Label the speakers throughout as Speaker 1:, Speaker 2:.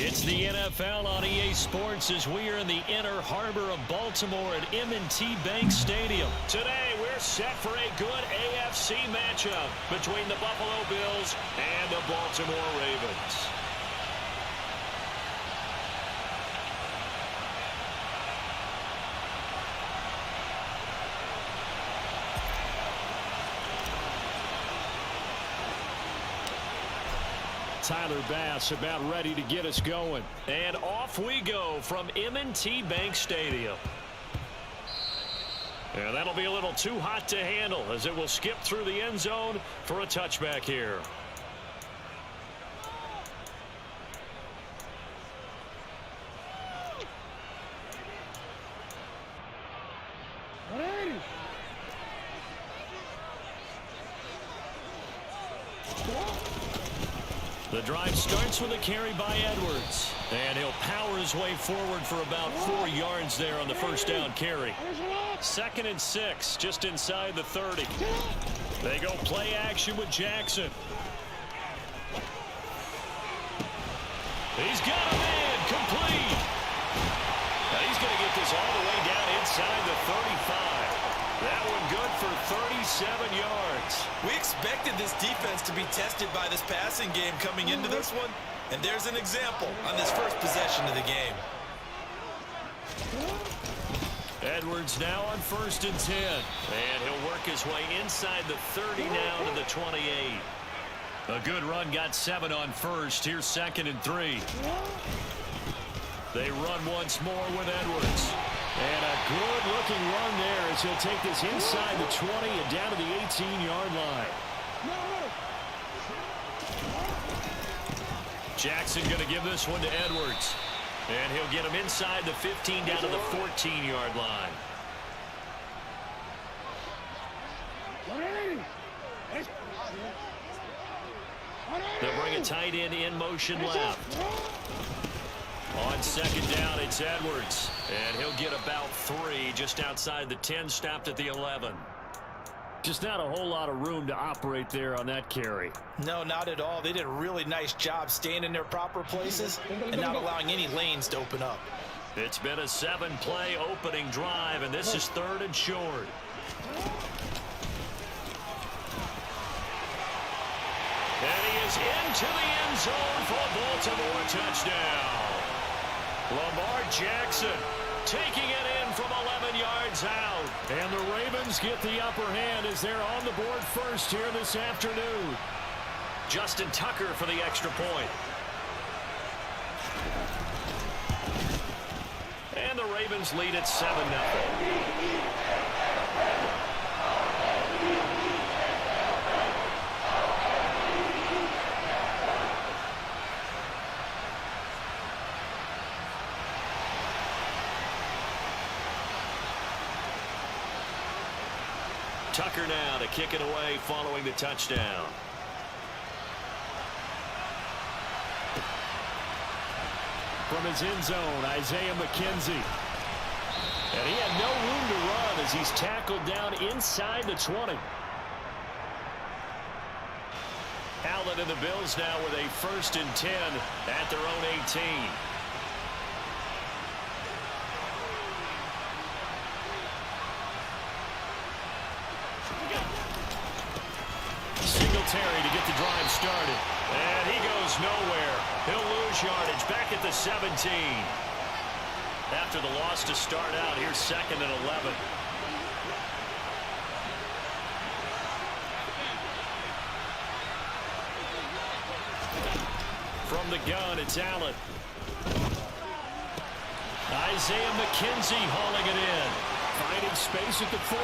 Speaker 1: It's the NFL on EA Sports as we are in the inner harbor of Baltimore at M&T Bank Stadium. Today, we're set for a good AFC matchup between the Buffalo Bills and the Baltimore Ravens. Tyler Bass about ready to get us going. And off we go from M&T Bank Stadium. And that'll be a little too hot to handle as it will skip through the end zone for a touchback here. The drive starts with a carry by Edwards. And he'll power his way forward for about 4 yards there on the first down carry. 2nd and 6, just inside the 30. They go play action with Jackson. He's got a man complete. Now he's going to get this all the way down inside the 35. That one good for 37 yards.
Speaker 2: We expected this defense to be tested by this passing game coming into this one. And there's an example on this first possession of the game.
Speaker 1: Edwards now on 1st and 10. And he'll work his way inside the 30 now to the 28. A good run, got 7 on 1st. Here's 2nd and 3. They run once more with Edwards. And a good-looking run there as he'll take this inside the 20 and down to the 18-yard line. Jackson going to give this one to Edwards. And he'll get him inside the 15 down to the 14-yard line. They'll bring a tight end in motion left. On 2nd down, it's Edwards. And he'll get about 3 just outside the 10, stopped at the 11. Just not a whole lot of room to operate there on that carry.
Speaker 2: No, not at all. They did a really nice job staying in their proper places and not allowing any lanes to open up.
Speaker 1: It's been a 7-play opening drive, and this is 3rd and short. And he is into the end zone for a Baltimore touchdown. Lamar Jackson taking it in from 11 yards out. And the Ravens get the upper hand as they're on the board first here this afternoon. Justin Tucker for the extra point. And the Ravens lead at 7-0. Tucker now to kick it away following the touchdown. From his end zone, Isaiah McKenzie. And he had no room to run as he's tackled down inside the 20. Allen and the Bills now with a 1st and 10 at their own 18. Terry to get the drive started. And he goes nowhere. He'll lose yardage back at the 17. After the loss to start out, here's 2nd and 11. From the gun, it's Allen. Isaiah McKenzie hauling it in. Finding space at the 40,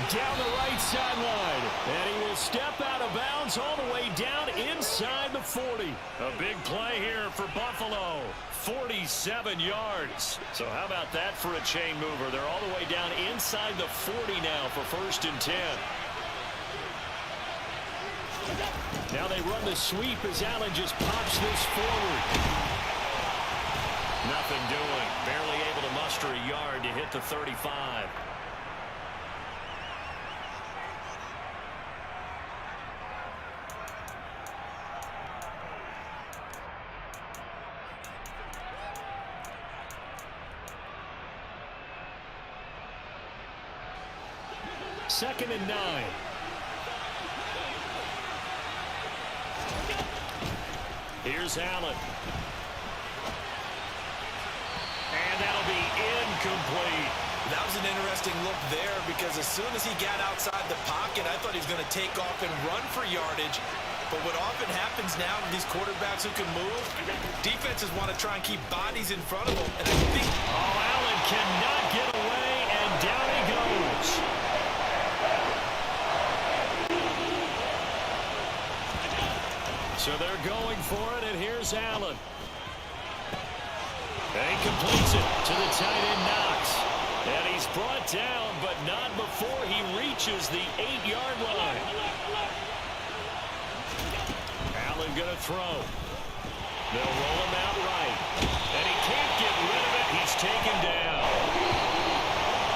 Speaker 1: down the right sideline. And he will step out of bounds all the way down inside the 40. A big play here for Buffalo. 47 yards. So how about that for a chain mover? They're all the way down inside the 40 now for 1st and 10. Now they run the sweep as Allen just pops this forward. Nothing doing. Barely able to muster a yard to hit the 35. 2nd and 9. Here's Allen. And that'll be incomplete.
Speaker 2: That was an interesting look there because as soon as he got outside the pocket, I thought he was going to take off and run for yardage. But what often happens now with these quarterbacks who can move, defenses want to try and keep bodies in front of them. And I think...
Speaker 1: Oh, Allen cannot get away, and down he goes. So they're going for it, and here's Allen. And he completes it to the tight end, Knox. And he's brought down, but not before he reaches the 8-yard line. Allen going to throw. They'll roll him out right. And he can't get rid of it. He's taken down.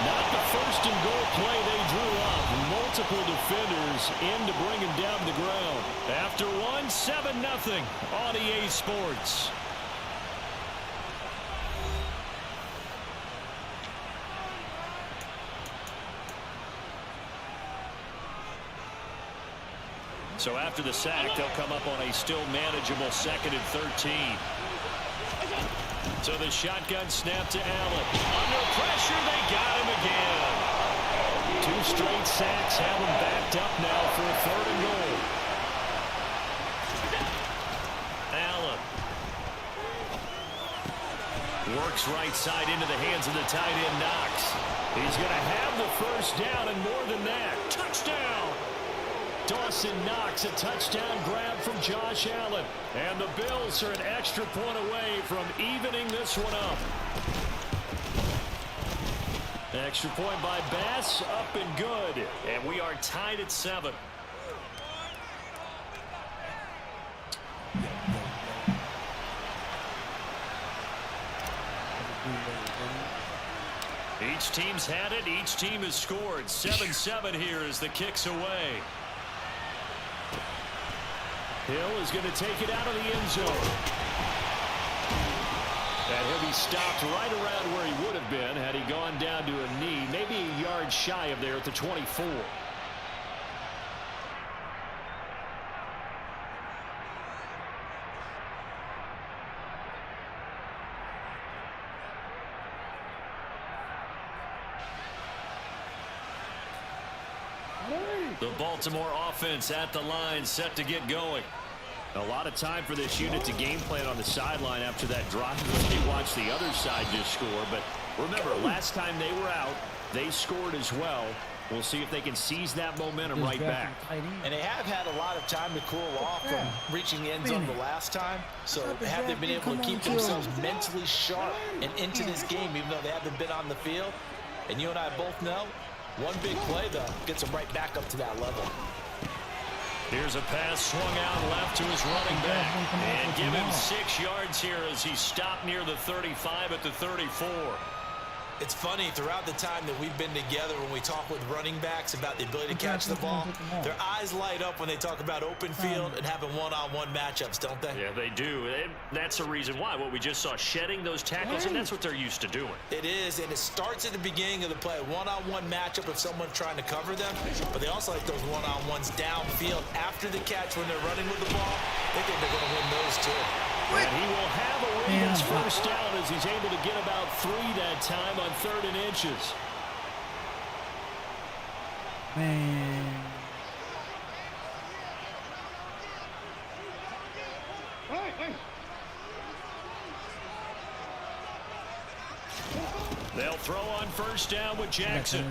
Speaker 1: Not the first and goal play they drew up. Multiple defenders in to bring him down to the ground. After one, 7-0 on EA Sports. So after the sack, they'll come up on a still manageable 2nd and 13. So the shotgun snap to Allen. Under pressure, they got him again. 2 straight sacks have him backed up now for a 3rd and goal. Allen works right side into the hands of the tight end, Knox. He's going to have the first down, and more than that, touchdown. Dawson Knox, a touchdown grab from Josh Allen. And the Bills are an extra point away from evening this one up. Extra point by Bass, up and good. And we are tied at 7. Each team's had it. Each team has scored. 7-7 here as the kick's away. Hill is going to take it out of the end zone. And he'll be stopped right around where he would have been had he gone down to a knee, maybe a yard shy of there at the 24. The Baltimore offense at the line, set to get going. A lot of time for this unit to game plan on the sideline after that drive. They watch the other side just score. But remember, last time they were out, they scored as well. We'll see if they can seize that momentum right back.
Speaker 2: And they have had a lot of time to cool off from reaching the end zone the last time. So have they been able to keep themselves mentally sharp and into this game, even though they haven't been on the field? And you and I both know, one big play, though, gets them right back up to that level.
Speaker 1: Here's a pass swung out left to his running back. And give him 6 yards here as he stopped near the 35 at the 34.
Speaker 2: It's funny, throughout the time that we've been together, when we talk with running backs about the ability to catch the ball, their eyes light up when they talk about open field and having one-on-one matchups, don't they?
Speaker 1: Yeah, they do. And that's the reason why. What we just saw, shedding those tackles, and that's what they're used to doing.
Speaker 2: It is, and it starts at the beginning of the play. One-on-one matchup if someone's trying to cover them, but they also like those one-on-ones downfield after the catch when they're running with the ball. They think they're going to win those too.
Speaker 1: And he will have a Ravens first down as he's able to get about 3 that time on 3rd and inches.
Speaker 3: Man.
Speaker 1: They'll throw on first down with Jackson.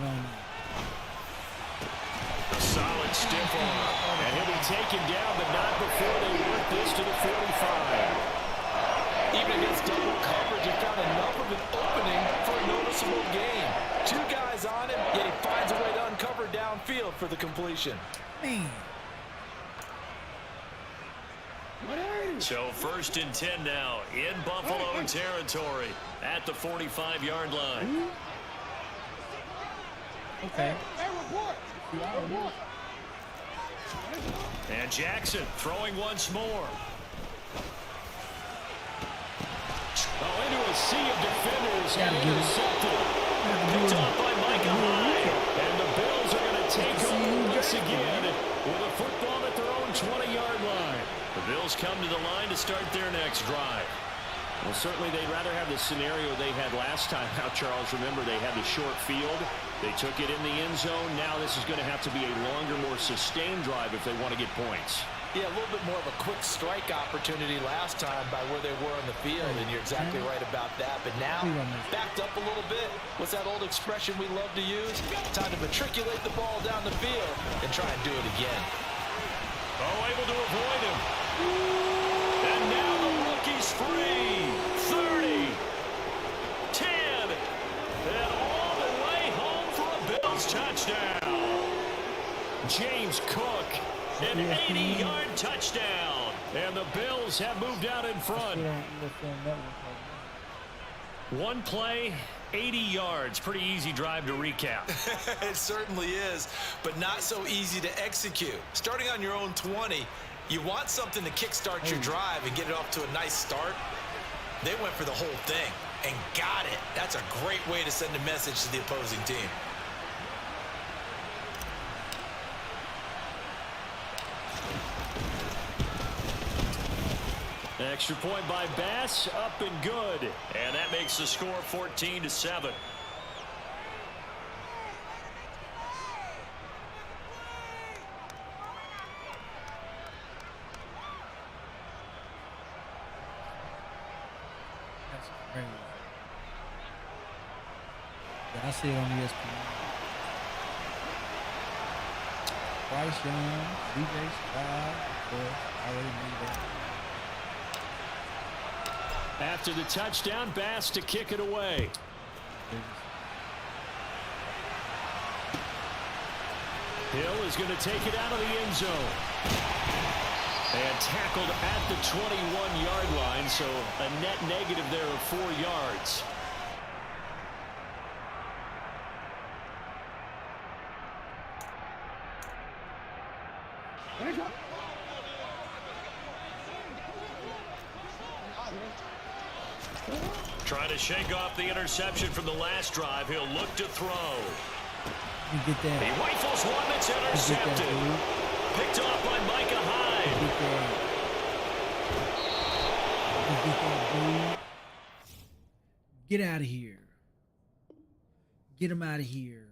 Speaker 1: A solid stiff arm. And he'll be taken down, but not before they work this to the 45.
Speaker 2: Even against double coverage, he found enough of an opening for a noticeable gain. 2 guys on him, yet he finds a way to uncover downfield for the completion.
Speaker 3: Man.
Speaker 1: So 1st and 10 now in Buffalo territory at the 45-yard line.
Speaker 3: Okay.
Speaker 1: And Jackson throwing once more. Oh, into a sea of defenders. Intercepted. Picked off by Micah Hyde. And the Bills are going to to start their next drive. Well, certainly they'd rather have the scenario they had last time. Now, Charles, remember, they had the short field. They took it in the end zone. Now this is going to have to be a longer, more sustained drive if they want to get points.
Speaker 2: Yeah, a little bit more of a quick strike opportunity last time by where they were on the field, and you're exactly right about that. But now, backed up a little bit. What's that old expression we love to use? Time to matriculate the ball down the field and try and do it again.
Speaker 1: Oh, able to avoid him. And now the rookie's free. 30, 10, and all the way home for a Bills touchdown. James Cook, an 80-yard touchdown. And the Bills have moved out in front. One play, 80 yards. Pretty easy drive to recap.
Speaker 2: It certainly is, but not so easy to execute. Starting on your own 20, you want something to kickstart your drive and get it off to a nice start. They went for the whole thing and got it. That's a great way to send a message to the opposing team.
Speaker 1: Extra point by Bass, up and good. And that makes the score 14-7.
Speaker 3: That's crazy. Yeah, I see it on ESPN. Bryce Young, DJ Stroud, of course, already knew that.
Speaker 1: After the touchdown, Bass to kick it away. Hill is going to take it out of the end zone. And tackled at the 21-yard line, so a net negative there of 4 yards. Trying to shake off the interception from the last drive. He'll look to throw.
Speaker 3: You get that.
Speaker 1: He rifles one that's intercepted. Picked off by Micah Hyde.
Speaker 3: Get out of here. Get him out of here.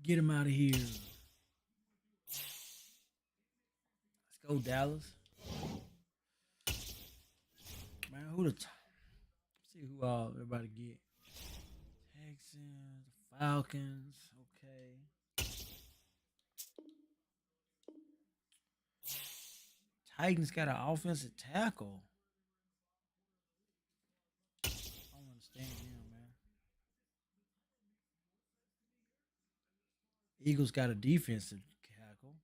Speaker 3: Get him out of here. Let's go, Dallas. Man, who the see who all everybody get. Texans, Falcons, okay. Titans got an offensive tackle. I don't understand him, man. Eagles got a defensive tackle.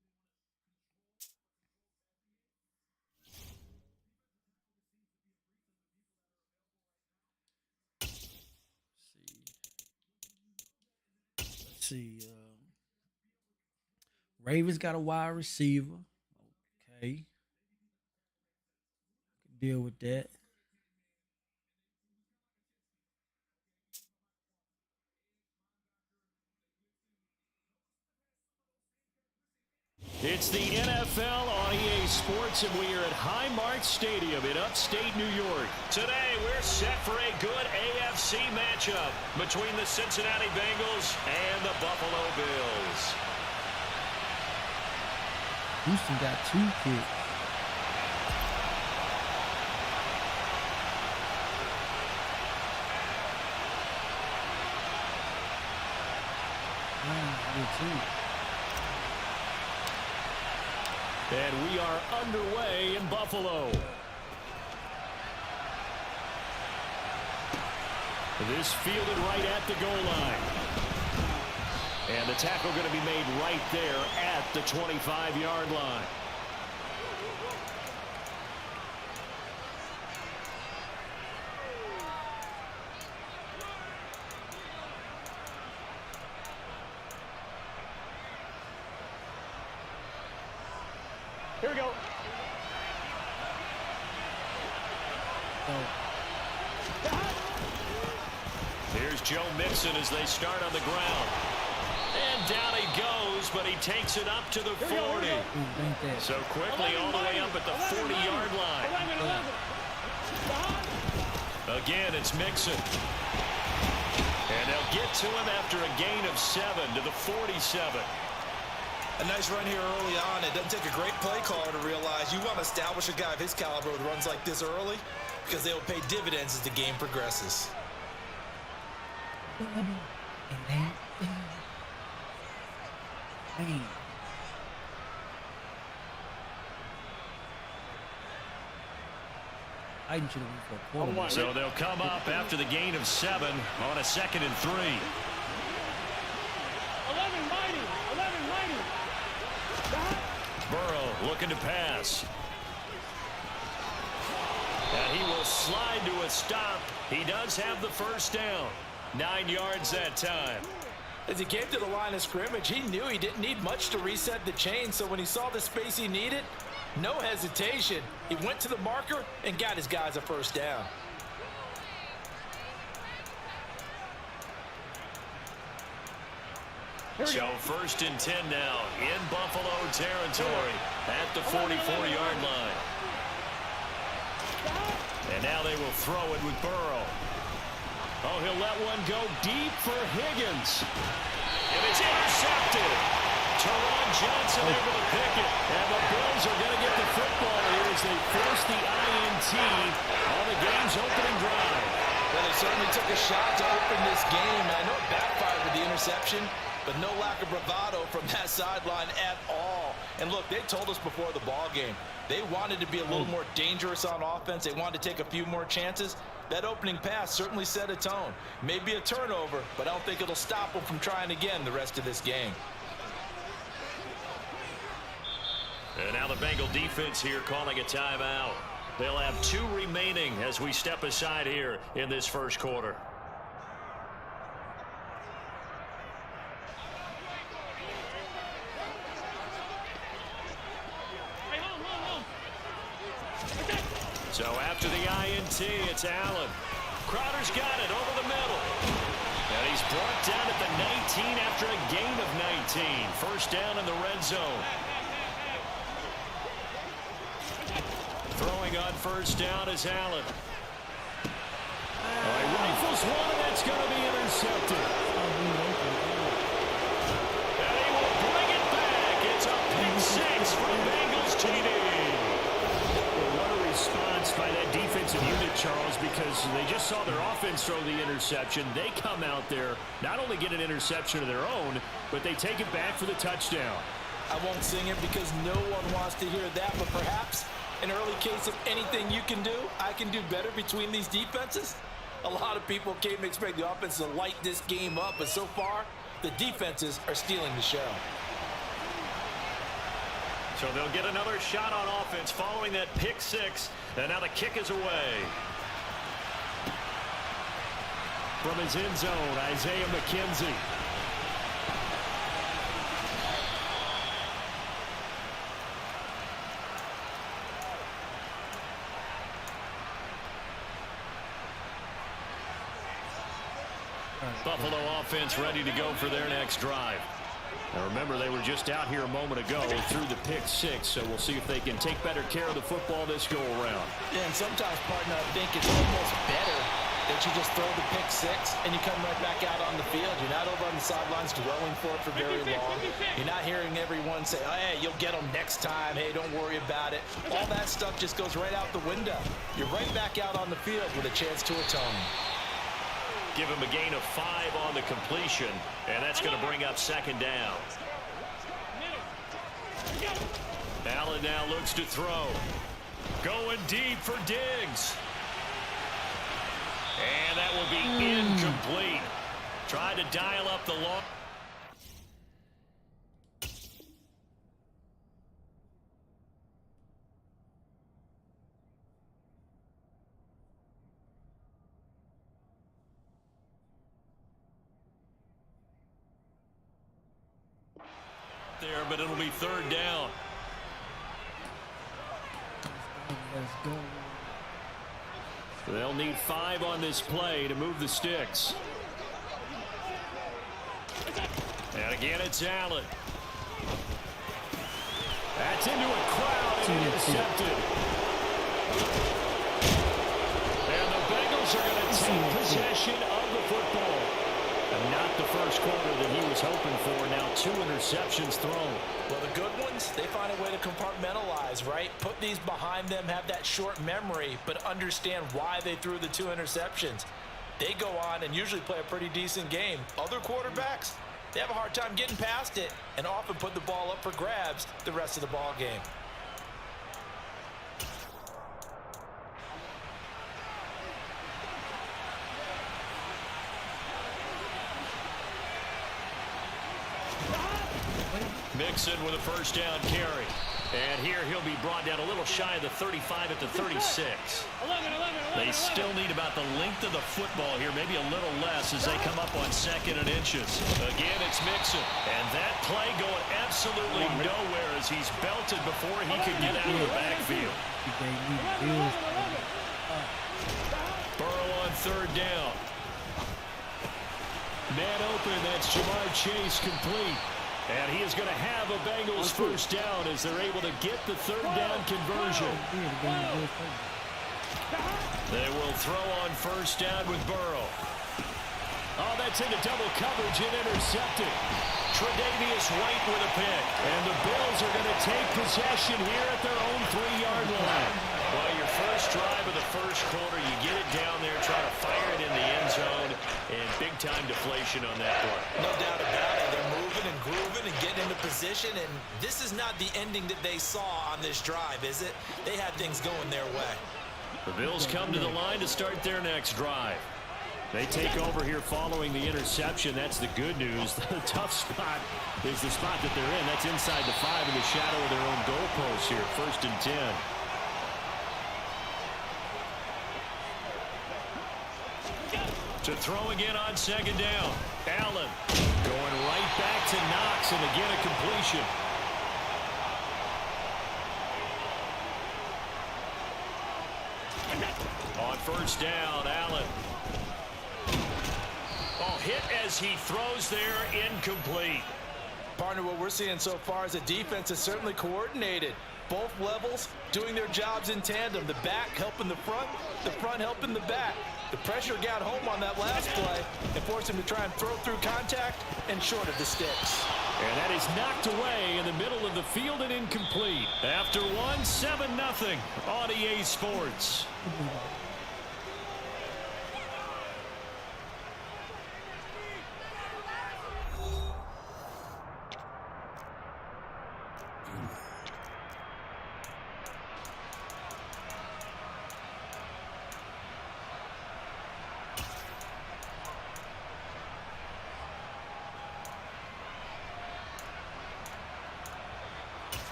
Speaker 3: Let's see. Ravens got a wide receiver. Okay. Deal with that.
Speaker 1: It's the NFL on EA Sports, and we are at Highmark Stadium in upstate New York. Today, we're set for a good AFC matchup between the Cincinnati Bengals and the Buffalo Bills.
Speaker 3: Houston got 2 kicks.
Speaker 1: And we are underway in Buffalo. This fielded right at the goal line. And the tackle going to be made right there at the 25-yard line. Here's Joe Mixon as they start on the ground. And down he goes, but he takes it up to the 40. So quickly all the way up at the 40-yard line. Again, it's Mixon. And they'll get to him after a gain of 7 to the 47.
Speaker 2: A nice run here early on. It doesn't take a great play caller to realize you want to establish a guy of his caliber with runs like this early because they will pay dividends as the game progresses.
Speaker 1: So they'll come up after the gain of 7 on a 2nd and 3.
Speaker 4: 11 mighty.
Speaker 1: Burrow looking to pass. And he will slide to a stop. He does have the first down. 9 yards that time.
Speaker 2: As he came to the line of scrimmage, he knew he didn't need much to reset the chain. So when he saw the space he needed, no hesitation. He went to the marker and got his guys a first down.
Speaker 1: So 1st and 10 now in Buffalo territory at the 44-yard line. And now they will throw it with Burrow. Oh, he'll let one go deep for Higgins. And it's intercepted. Teron Johnson able to pick it. And the Bills are going to get the football here as they force the INT on the game's opening drive.
Speaker 2: Well, they certainly took a shot to open this game. And I know it backfired with the interception, but no lack of bravado from that sideline at all. And look, they told us before the ball game, they wanted to be a little more dangerous on offense. They wanted to take a few more chances. That opening pass certainly set a tone. Maybe a turnover, but I don't think it'll stop them from trying again the rest of this game.
Speaker 1: And now the Bengal defense here calling a timeout. They'll have 2 remaining as we step aside here in this first quarter. So after the INT, it's Allen. Crowder's got it over the middle. And he's brought down at the 19 after a gain of 19. First down in the red zone. Throwing on first down is Allen. He rifles one, and that's going to be intercepted. And he will bring it back. It's a pick 6 from Bengals TD. What a response by that defensive unit, Charles, because they just saw their offense throw the interception. They come out there, not only get an interception of their own, but they take it back for the touchdown.
Speaker 2: I won't sing it because no one wants to hear that, but perhaps an early case of anything you can do, I can do better between these defenses. A lot of people came to expect the offense to light this game up, but so far, the defenses are stealing the show.
Speaker 1: So they'll get another shot on offense following that pick 6, and now the kick is away. From his end zone, Isaiah McKenzie. Buffalo offense ready to go for their next drive. Now remember, they were just out here a moment ago through the pick 6, so we'll see if they can take better care of the football this go around.
Speaker 2: Yeah, and sometimes, partner, I think it's almost better that you just throw the pick 6 and you come right back out on the field. You're not over on the sidelines dwelling for it for very long. You're not hearing everyone say, oh, hey, you'll get them next time. Hey, don't worry about it. All that stuff just goes right out the window. You're right back out on the field with a chance to atone.
Speaker 1: Give him a gain of 5 on the completion, and that's going to bring up 2nd down. Allen now looks to throw. Going deep for Diggs. And that will be incomplete. Tried to dial up the long. There, but it'll be 3rd down.
Speaker 3: Let's go.
Speaker 1: They'll need 5 on this play to move the sticks. And again, it's Allen. That's into a crowd and intercepted. And the Bengals are going to take possession of the football. And not the first quarter that he was hoping for. Now 2 interceptions thrown.
Speaker 2: Well, the good ones, they find a way to compartmentalize, right? Put these behind them, have that short memory, but understand why they threw the 2 interceptions. They go on and usually play a pretty decent game. Other quarterbacks, they have a hard time getting past it and often put the ball up for grabs the rest of the ball game.
Speaker 1: Mixon with a first down carry. And here he'll be brought down a little shy of the 35 at the 36. They still need about the length of the football here, maybe a little less as they come up on 2nd and inches. Again, it's Mixon. And that play going absolutely nowhere as he's belted before he could get out of the backfield. Burrow on 3rd down. Man open, that's Jamar Chase complete. And he is going to have a Bengals first down as they're able to get the 3rd down conversion. They will throw on 1st down with Burrow. Oh, that's into double coverage and intercepted. Tre'Davious White with a pick. And the Bills are going to take possession here at their own 3-yard line. Well, your first drive of the first quarter, you get it down there, try to fire it in the end zone, and big-time deflation on that play.
Speaker 2: No doubt about it. They're moving and grooving and getting into position, and this is not the ending that they saw on this drive, is it? They had things going their way.
Speaker 1: The Bills come to the line to start their next drive. They take over here following the interception. That's the good news. The tough spot is the spot that they're in. That's inside the 5 in the shadow of their own goalpost here. 1st and 10. To throw again on 2nd down. Allen going right back to Knox, and again a completion. On 1st down, Allen. Oh, hit as he throws there, incomplete.
Speaker 2: Partner, what we're seeing so far is the defense is certainly coordinated. Both levels doing their jobs in tandem. The back helping the front helping the back. The pressure got home on that last play and forced him to try and throw through contact and short of the sticks.
Speaker 1: And that is knocked away in the middle of the field and incomplete. After 7-0 on EA Sports.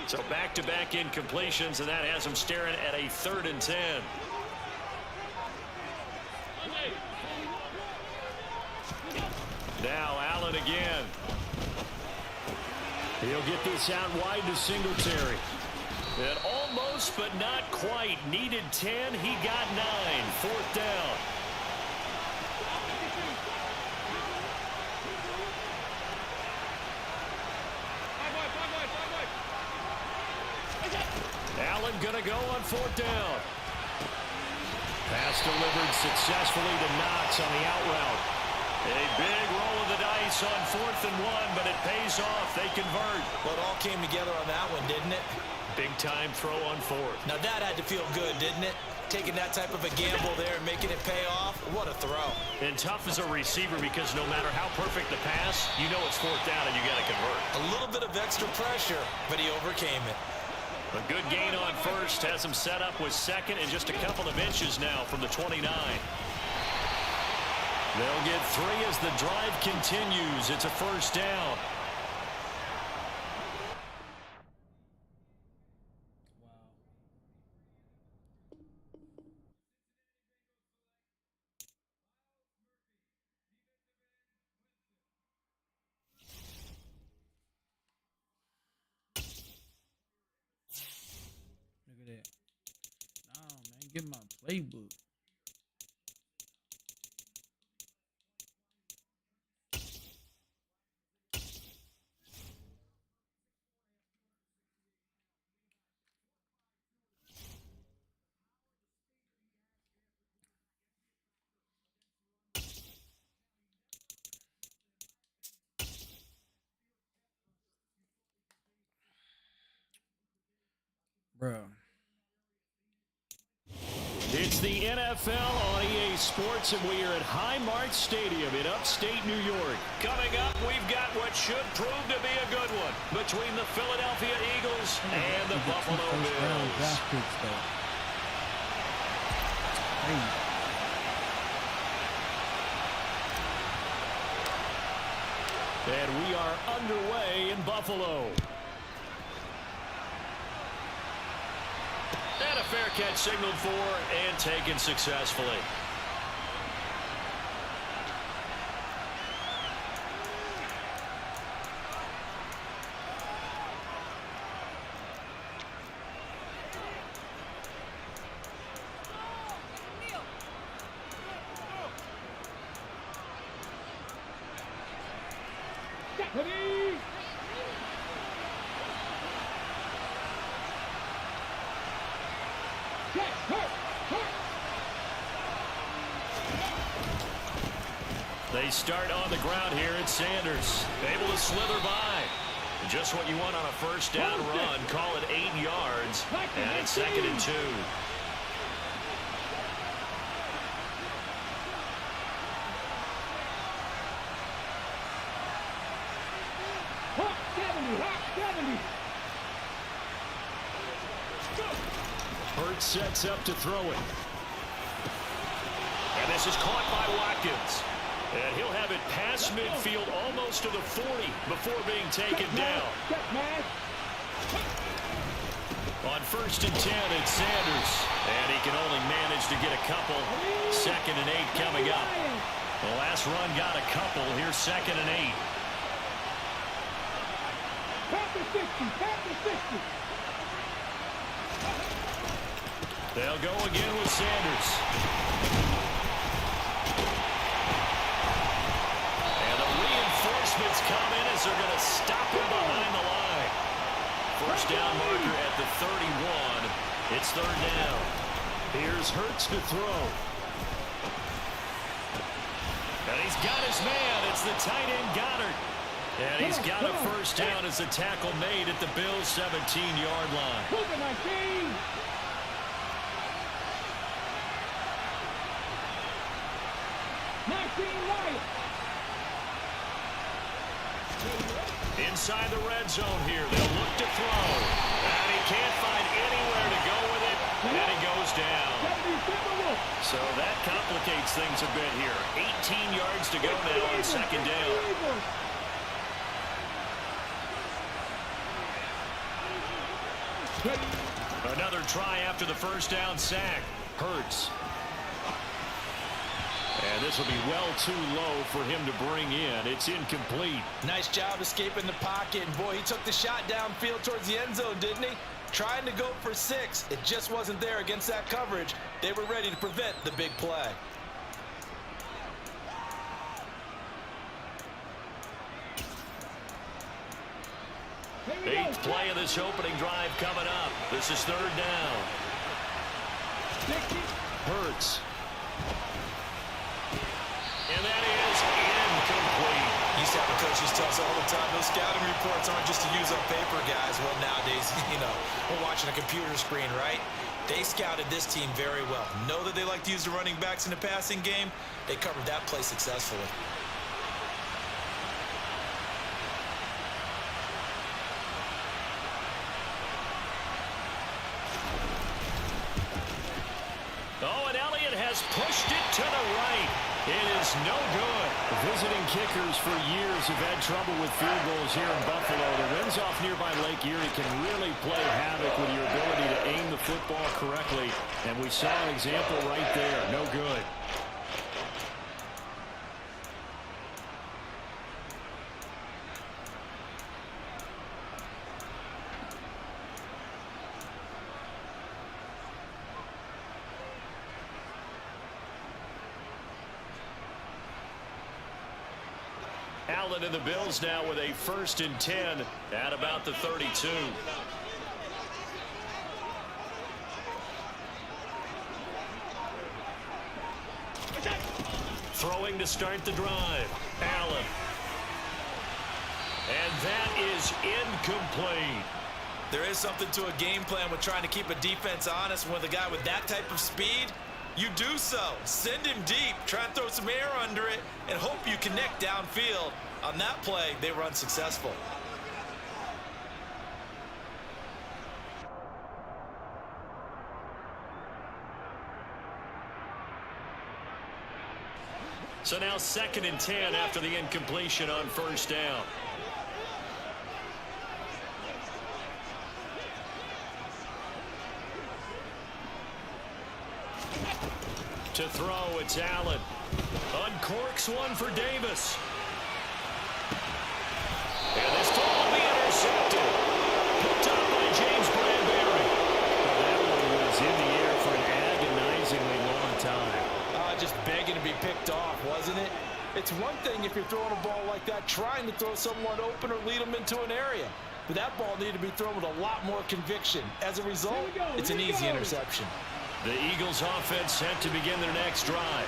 Speaker 1: So back-to-back incompletions, and that has them staring at a 3rd and 10. Now Allen again. He'll get this out wide to Singletary. And almost, but not quite. Needed 10. He got 9. 4th down. Allen going to go on 4th down. Pass delivered successfully to Knox on the out route. A big roll of the dice on 4th and 1, but it pays off. They convert.
Speaker 2: Well, it all came together on that one, didn't it?
Speaker 1: Big-time throw on 4th.
Speaker 2: Now that had to feel good, didn't it? Taking that type of a gamble there and making it pay off. What a throw.
Speaker 1: And tough as a receiver because no matter how perfect the pass, you know it's 4th down and you got to convert.
Speaker 2: A little bit of extra pressure, but he overcame it.
Speaker 1: A good gain on 1st has him set up with 2nd and just a couple of inches now from the 29. They'll get 3 as the drive continues. It's a 1st down.
Speaker 3: Get my playbook. Bro.
Speaker 1: It's the NFL on EA Sports, and we are at Highmark Stadium in upstate New York. Coming up, we've got what should prove to be a good one between the Philadelphia Eagles and the Buffalo Bills. And we are underway in Buffalo. And a fair catch signaled for and taken successfully. They start on the ground here. It's Sanders, able to slither by. Just what you want on a first down run. Call it 8 yards, and it's 2nd and 2. Hurts sets up to throw it. And this is caught by Watkins. And he'll have it past midfield almost to the 40 before being taken down. On 1st and 10, it's Sanders. And he can only manage to get a couple. 2nd and 8 coming up. The last run got a couple. Here's 2nd and 8. They'll go again with Sanders. And the reinforcements come in as they're going to stop him behind the line. First down marker at the 31. It's 3rd down. Here's Hurts to throw. And he's got his man. It's the tight end Goddard. And he's got a first down as the tackle made at the Bills' 17-yard line. Inside the red zone here. They'll look to throw. And he can't find anywhere to go with it. And he goes down. So that complicates things a bit here. 18 yards to go now on 2nd down. Another try after the first down sack. Hurts. And this will be well too low for him to bring in. It's incomplete.
Speaker 2: Nice job escaping the pocket. And boy, he took the shot downfield towards the end zone, didn't he? Trying to go for 6. It just wasn't there against that coverage. They were ready to prevent the big play.
Speaker 1: Eighth play of this opening drive coming up. This is 3rd down. Hurts. And that is incomplete.
Speaker 2: Used to have the coaches tell us all the time, those scouting reports aren't just to use on paper, guys. Well, nowadays, we're watching a computer screen, right? They scouted this team very well. Know that they like to use the running backs in the passing game. They covered that play successfully.
Speaker 1: Oh, and Elliott has pushed it to the right. It is no good. Visiting kickers for years have had trouble with field goals here in Buffalo. The winds off nearby Lake Erie can really play havoc with your ability to aim the football correctly. And we saw an example right there. No good. Allen and the Bills now with a 1st and 10 at about the 32. Throwing to start the drive. Allen. And that is incomplete.
Speaker 2: There is something to a game plan with trying to keep a defense honest. With a guy with that type of speed, you do so. Send him deep. Try and throw some air under it and hope you connect downfield. On that play, they were unsuccessful.
Speaker 1: So now 2nd and 10 after the incompletion on 1st down. To throw, it's Allen. Uncorks one for Davis. And this ball will be intercepted. Picked up by James Bradbury. That one was in the air for an agonizingly long time.
Speaker 2: Just begging to be picked off, wasn't it? It's one thing if you're throwing a ball like that, trying to throw someone open or lead them into an area. But that ball needed to be thrown with a lot more conviction. As a result, it's an easy interception.
Speaker 1: The Eagles offense set to begin their next drive.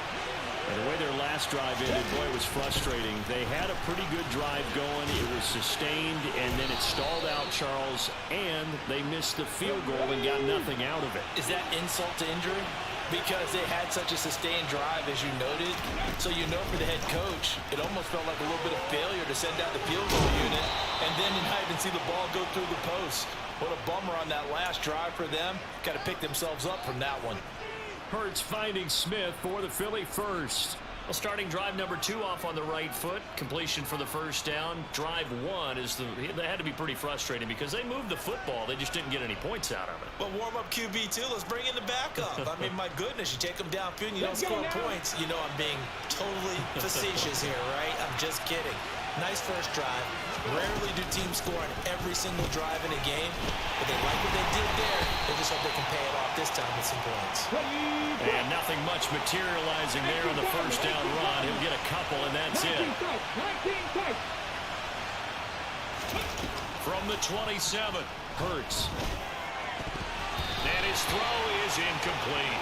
Speaker 1: And the way their last drive ended, boy, it was frustrating. They had a pretty good drive going. It was sustained, and then it stalled out, Charles, and they missed the field goal and got nothing out of it.
Speaker 2: Is that insult to injury? Because they had such a sustained drive, as you noted. So you know for the head coach, it almost felt like a little bit of failure to send out the field goal unit and then not even see the ball go through the post. What a bummer on that last drive for them. Got to pick themselves up from that one.
Speaker 1: Hurts finding Smith for the Philly first. Well, starting drive number 2 off on the right foot. Completion for the 1st down. Drive 1 is that had to be pretty frustrating because they moved the football. They just didn't get any points out of it.
Speaker 2: Well, warm up QB2. Let's bring in the backup. I mean, my goodness, you take them downfield and you don't score points. You know I'm being totally facetious here, right? I'm just kidding. Nice first drive. Rarely do teams score on every single drive in a game, but they like what they did there. They just hope they can pay it off this time with some points.
Speaker 1: And nothing much materializing there on the 1st down run. He'll get a couple, and that's it. From the 27, Hurts. And his throw is incomplete.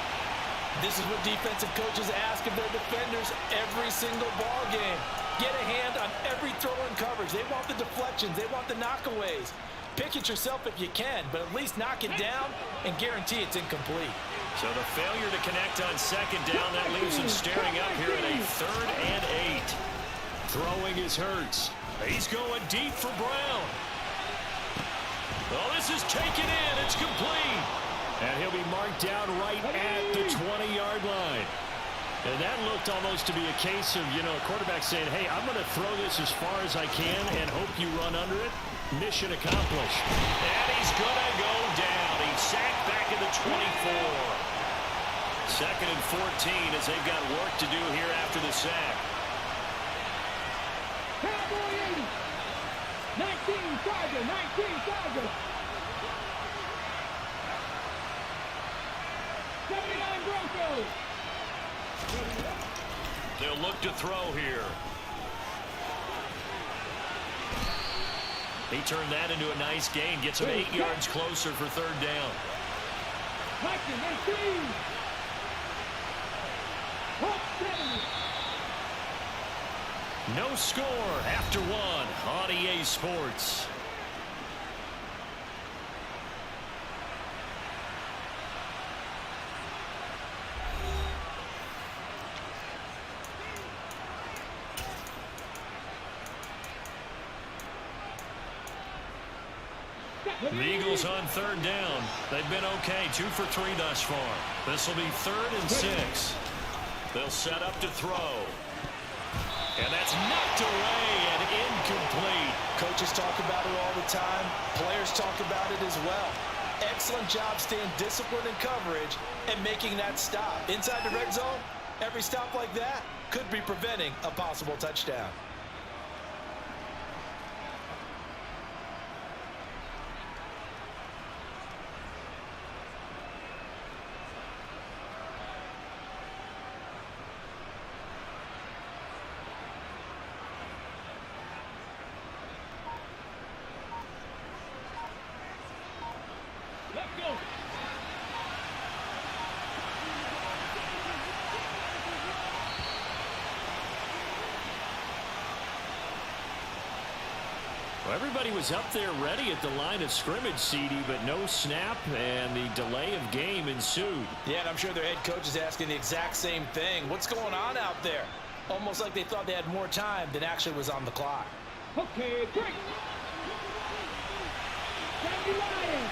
Speaker 2: This is what defensive coaches ask of their defenders every single ball game. Get a hand on every throw and coverage. They want the deflections. They want the knockaways. Pick it yourself if you can, but at least knock it down and guarantee it's incomplete.
Speaker 1: So the failure to connect on 2nd down, that leaves him staring up here at a 3rd and 8. Throwing is Hurts. He's going deep for Brown. Oh, this is taken in. It's complete. And he'll be marked down right at the 20-yard line. And that looked almost to be a case of, a quarterback saying, hey, I'm going to throw this as far as I can and hope you run under it. Mission accomplished. And he's going to go down. He's sacked back at the 24. 2nd and 14 as they've got work to do here after the sack.
Speaker 4: Cowboy 80. 19 Charger. 19 Charger. 79 Broncos.
Speaker 1: They'll look to throw here. He turned that into a nice gain. Gets him 8 yards closer for 3rd down. No score after 1 on EA Sports. The Eagles on 3rd down. They've been okay. 2 for 3 thus far. This will be 3rd and 6. They'll set up to throw. And that's knocked away and incomplete.
Speaker 2: Coaches talk about it all the time. Players talk about it as well. Excellent job staying disciplined in coverage and making that stop. Inside the red zone, every stop like that could be preventing a possible touchdown.
Speaker 1: Well, everybody was up there ready at the line of scrimmage, CD, but no snap, and the delay of game ensued.
Speaker 2: Yeah, and I'm sure their head coach is asking the exact same thing. What's going on out there? Almost like they thought they had more time than actually was on the clock.
Speaker 4: Okay, break. Lions.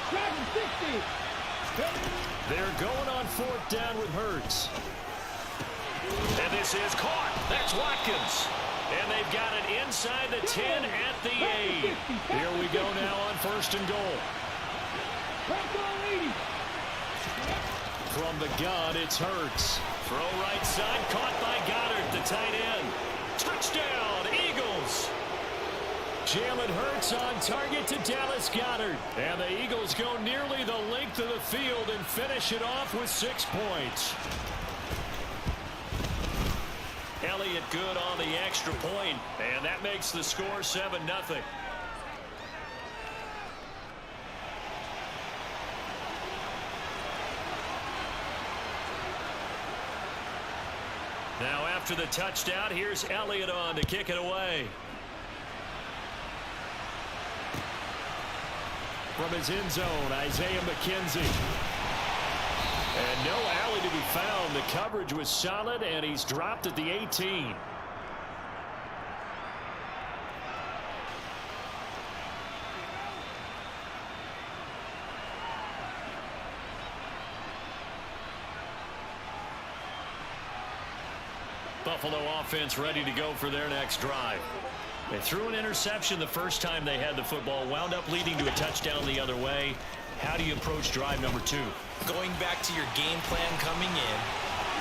Speaker 4: 760.
Speaker 1: They're going on 4th down with Hurts. And this is caught. That's Watkins. And they've got it inside the 10 at the 8. Here we go now on 1st and goal. From the gun, it's Hurts. Throw right side, caught by Goddard, the tight end. Touchdown, Eagles. Jalen Hurts on target to Dallas Goedert. And the Eagles go nearly the length of the field and finish it off with 6 points. Elliott good on the extra point, and that makes the score 7-0. Now after the touchdown, here's Elliott on to kick it away. From his end zone, Isaiah McKenzie. And no alley to be found. The coverage was solid, and he's dropped at the 18. Buffalo offense ready to go for their next drive. They threw an interception the first time they had the football, wound up leading to a touchdown the other way. How do you approach drive number 2?
Speaker 2: Going back to your game plan coming in,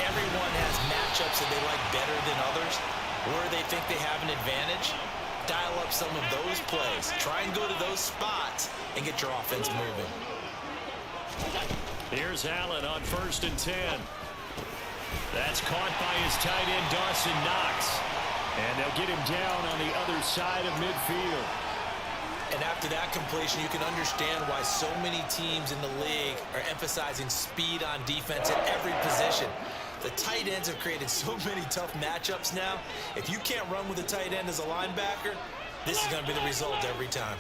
Speaker 2: everyone has matchups that they like better than others, where they think they have an advantage. Dial up some of those plays. Try and go to those spots and get your offense moving.
Speaker 1: Here's Allen on 1st and 10. That's caught by his tight end, Dawson Knox. And they'll get him down on the other side of midfield.
Speaker 2: And after that completion, you can understand why so many teams in the league are emphasizing speed on defense at every position. The tight ends have created so many tough matchups now. If you can't run with a tight end as a linebacker, this is going to be the result every time.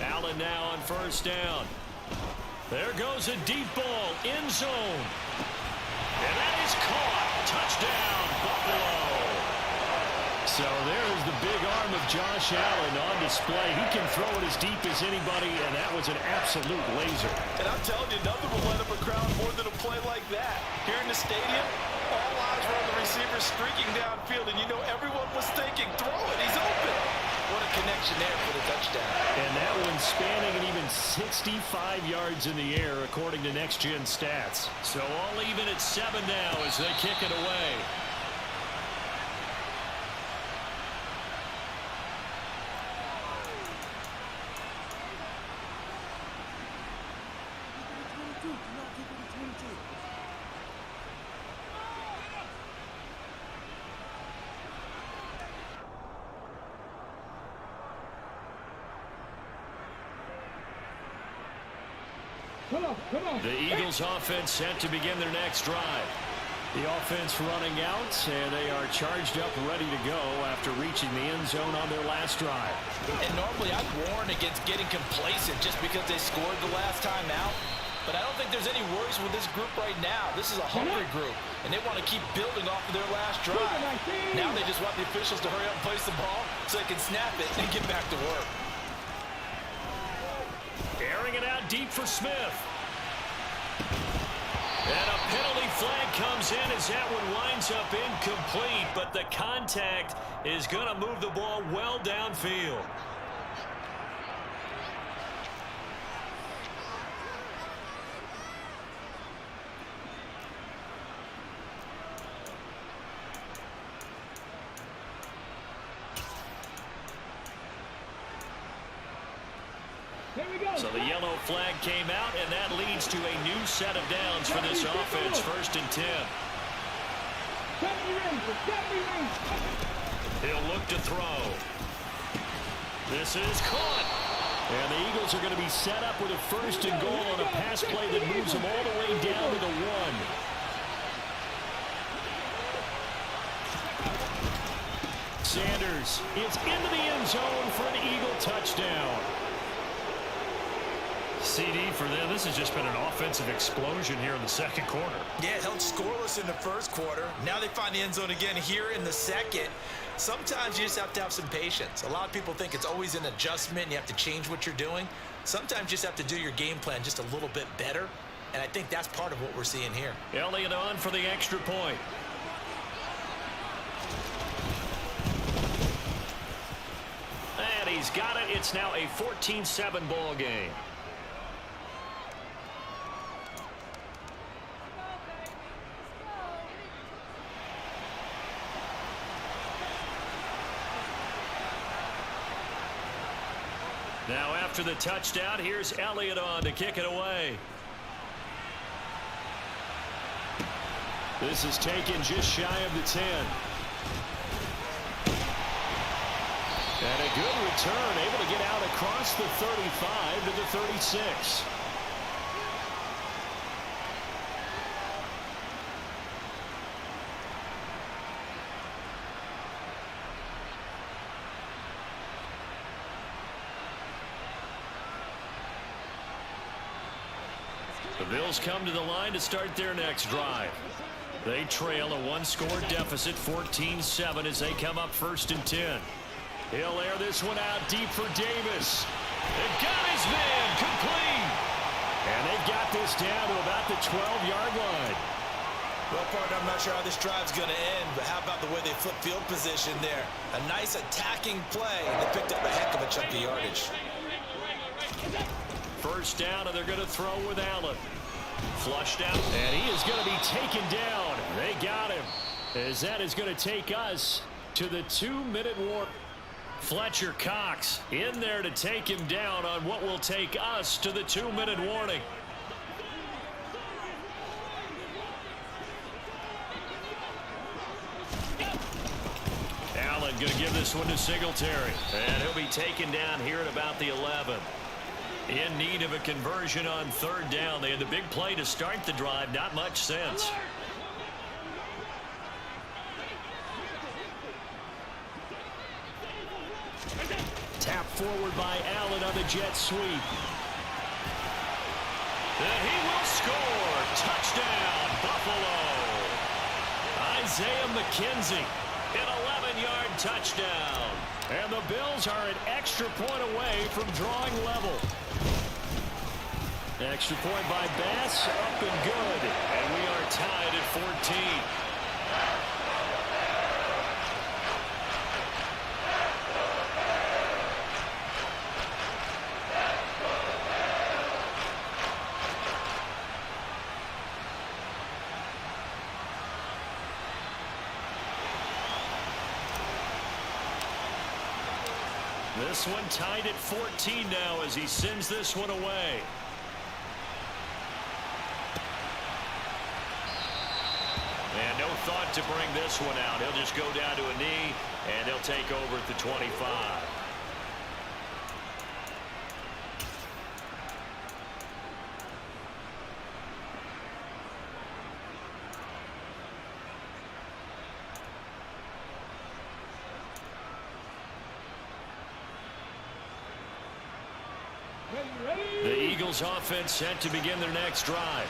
Speaker 1: Allen now on 1st down. There goes a deep ball, end zone. And that is caught. Touchdown, Buffalo. So there's the big arm of Josh Allen on display. He can throw it as deep as anybody, and that was an absolute laser.
Speaker 2: And I'm telling you, nothing will light up a crowd more than a play like that. Here in the stadium, all eyes were on the receiver streaking downfield, and you know everyone was thinking, throw it, he's open. What a connection there for the touchdown.
Speaker 1: And that one spanning an even 65 yards in the air, according to Next Gen Stats. So all even at 7 now as they kick it away.
Speaker 4: Come on.
Speaker 1: The Eagles offense set to begin their next drive. The offense running out, and they are charged up ready to go after reaching the end zone on their last drive.
Speaker 2: And normally I'd warn against getting complacent just because they scored the last time out. But I don't think there's any worries with this group right now. This is a hungry group, and they want to keep building off of their last drive. Now they just want the officials to hurry up and place the ball so they can snap it and get back to work.
Speaker 1: Airing it out deep for Smith. And a penalty flag comes in as that one winds up incomplete, but the contact is going to move the ball well downfield. So the yellow flag came out, and that leads to a new set of downs for this offense. 1st and 10. He'll look to throw. This is caught. And the Eagles are going to be set up with a first and goal on a pass play that moves them all the way down to the 1. Sanders is into the end zone for an Eagle touchdown.
Speaker 5: CD for them. This has just been an offensive explosion here in the second quarter.
Speaker 2: Yeah, held scoreless in the first quarter. Now they find the end zone again here in the second. Sometimes you just have to have some patience. A lot of people think it's always an adjustment. You have to change what you're doing. Sometimes you just have to do your game plan just a little bit better. And I think that's part of what we're seeing here.
Speaker 1: Elliott on for the extra point. And he's got it. It's now a 14-7 ball game. Now after the touchdown, here's Elliott on to kick it away. This is taken just shy of the 10. And a good return, able to get out across the 35 to the 36. The Bills come to the line to start their next drive. They trail a one-score deficit, 14-7, as they come up first and 10. He'll air this one out deep for Davis. They've got his man complete. And they've got this down to about the 12-yard line.
Speaker 2: Well, partner, I'm not sure how this drive's going to end, but how about the way they flip field position there? A nice attacking play, and they picked up a heck of a chunk of yardage.
Speaker 1: First down, and they're going to throw with Allen. Flushed out, and he is going to be taken down. They got him, as that is going to take us to the 2-minute warning. Fletcher Cox in there to take him down on what will take us to the 2-minute warning. Allen going to give this one to Singletary, and he'll be taken down here at about the 11. In need of a conversion on third down. They had the big play to start the drive. Not much sense. Tap forward by Allen on the jet sweep. And he will score. Touchdown, Buffalo. Isaiah McKenzie, an 11-yard touchdown. And the Bills are an extra point away from drawing level. Extra point by Bass, up and good. And we are tied at 14. This one tied at 14 now as he sends this one away. And no thought to bring this one out. He'll just go down to a knee, and he'll take over at the 25. The Eagles offense set to begin their next drive.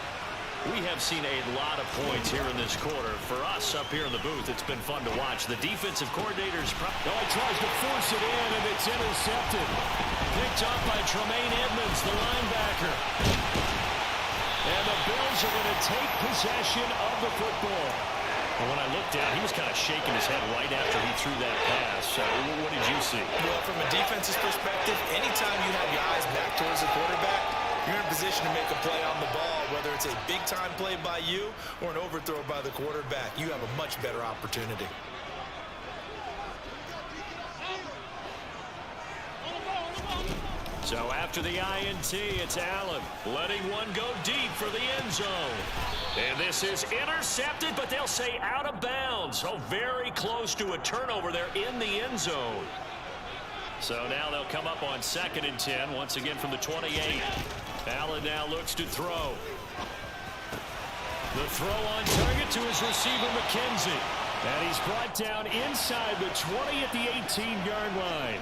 Speaker 1: We have seen a lot of points here in this quarter. For us up here in the booth, it's been fun to watch. The defensive coordinator's he tries to force it in, and it's intercepted. Picked up by Tremaine Edmonds, the linebacker. And the Bills are going to take possession of the football. And when I looked down, he was kind of shaking his head right after he threw that pass. So what did you see?
Speaker 2: Well, from a defense's perspective, anytime you have your eyes back towards the quarterback, you're in a position to make a play on the ball, whether it's a big-time play by you or an overthrow by the quarterback. You have a much better opportunity.
Speaker 1: So after the INT, it's Allen letting one go deep for the end zone. And this is intercepted, but they'll say out of bounds. So very close to a turnover there in the end zone. So now they'll come up on 2nd and 10, once again from the 28. Allen now looks to throw. The throw on target to his receiver, McKenzie. And he's brought down inside the 20 at the 18-yard line.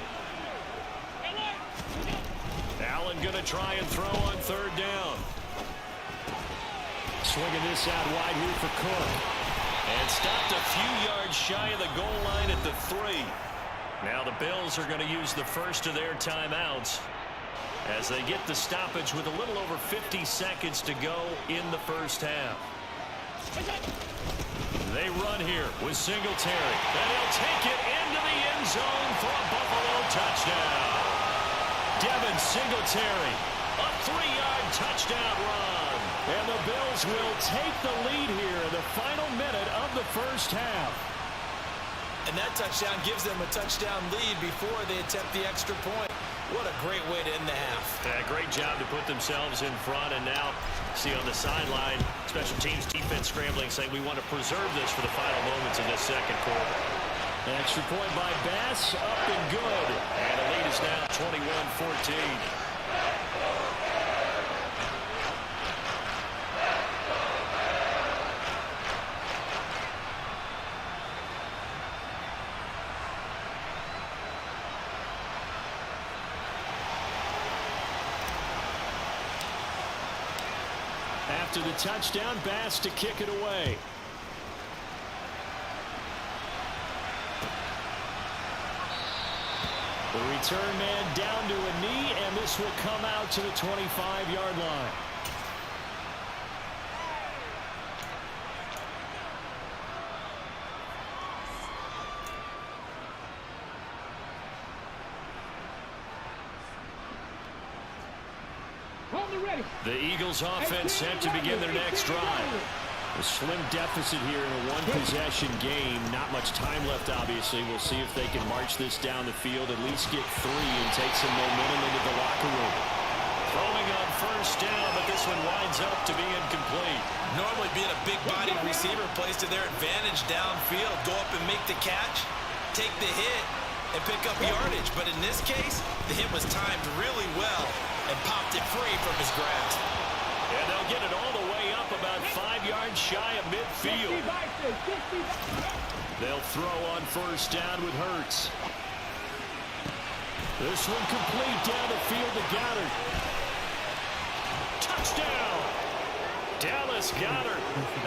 Speaker 1: Allen going to try and throw on 3rd down. Swinging this out wide here for Cook. And stopped a few yards shy of the goal line at the 3. Now the Bills are going to use the first of their timeouts as they get the stoppage with a little over 50 seconds to go in the first half. They run here with Singletary. And he'll take it into the end zone for a Buffalo touchdown. Devin Singletary, a 3-yard touchdown run. And the Bills will take the lead here in the final minute of the first half.
Speaker 2: And that touchdown gives them a touchdown lead before they attempt the extra point. What a great way to end the half.
Speaker 1: Yeah, great job to put themselves in front. And now, see on the sideline, special teams defense scrambling, saying we want to preserve this for the final moments of this second quarter. An extra point by Bass, up and good. And the lead is now 21-14. After the touchdown, Bass to kick it away. The return man down to a knee, and this will come out to the 25-yard line. The Eagles offense set to begin their next drive. A slim deficit here in a one-possession game. Not much time left, obviously. We'll see if they can march this down the field, at least get 3 and take some momentum into the locker room. Throwing on 1st down, but this one winds up to be incomplete.
Speaker 2: Normally being a big-bodied receiver plays to their advantage downfield. Go up and make the catch, take the hit, and pick up yardage. But in this case, the hit was timed really well and popped it free from his grasp.
Speaker 1: And they'll get it all the way up about 5 yards shy of midfield. They'll throw on 1st down with Hurts. This one complete down the field to Goddard. Touchdown! Dallas Goddard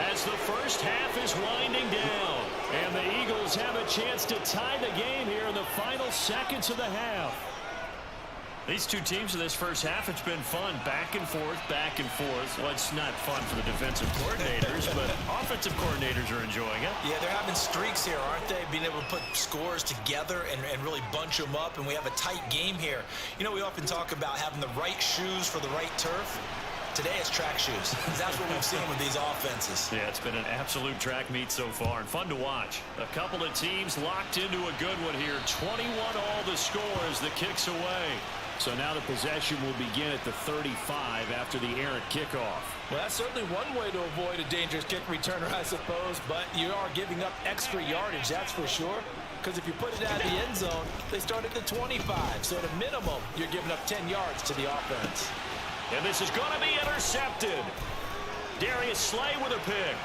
Speaker 1: as the first half is winding down. And the Eagles have a chance to tie the game here in the final seconds of the half. These two teams in this first half, it's been fun. Back and forth, back and forth. Well, it's not fun for the defensive coordinators, but offensive coordinators are enjoying it.
Speaker 2: Yeah, they're having streaks here, aren't they? Being able to put scores together and really bunch them up, and we have a tight game here. You know, we often talk about having the right shoes for the right turf. Today it's track shoes. That's what we've seen with these offenses.
Speaker 1: Yeah, it's been an absolute track meet so far and fun to watch. A couple of teams locked into a good one here. 21 all the score as the kick's away. So now the possession will begin at the 35 after the errant kickoff.
Speaker 2: Well, that's certainly one way to avoid a dangerous kick returner, I suppose, but you are giving up extra yardage, that's for sure. Because if you put it out of the end zone, they start at the 25. So at a minimum, you're giving up 10 yards to the offense.
Speaker 1: And this is going to be intercepted. Darius Slay with a pick.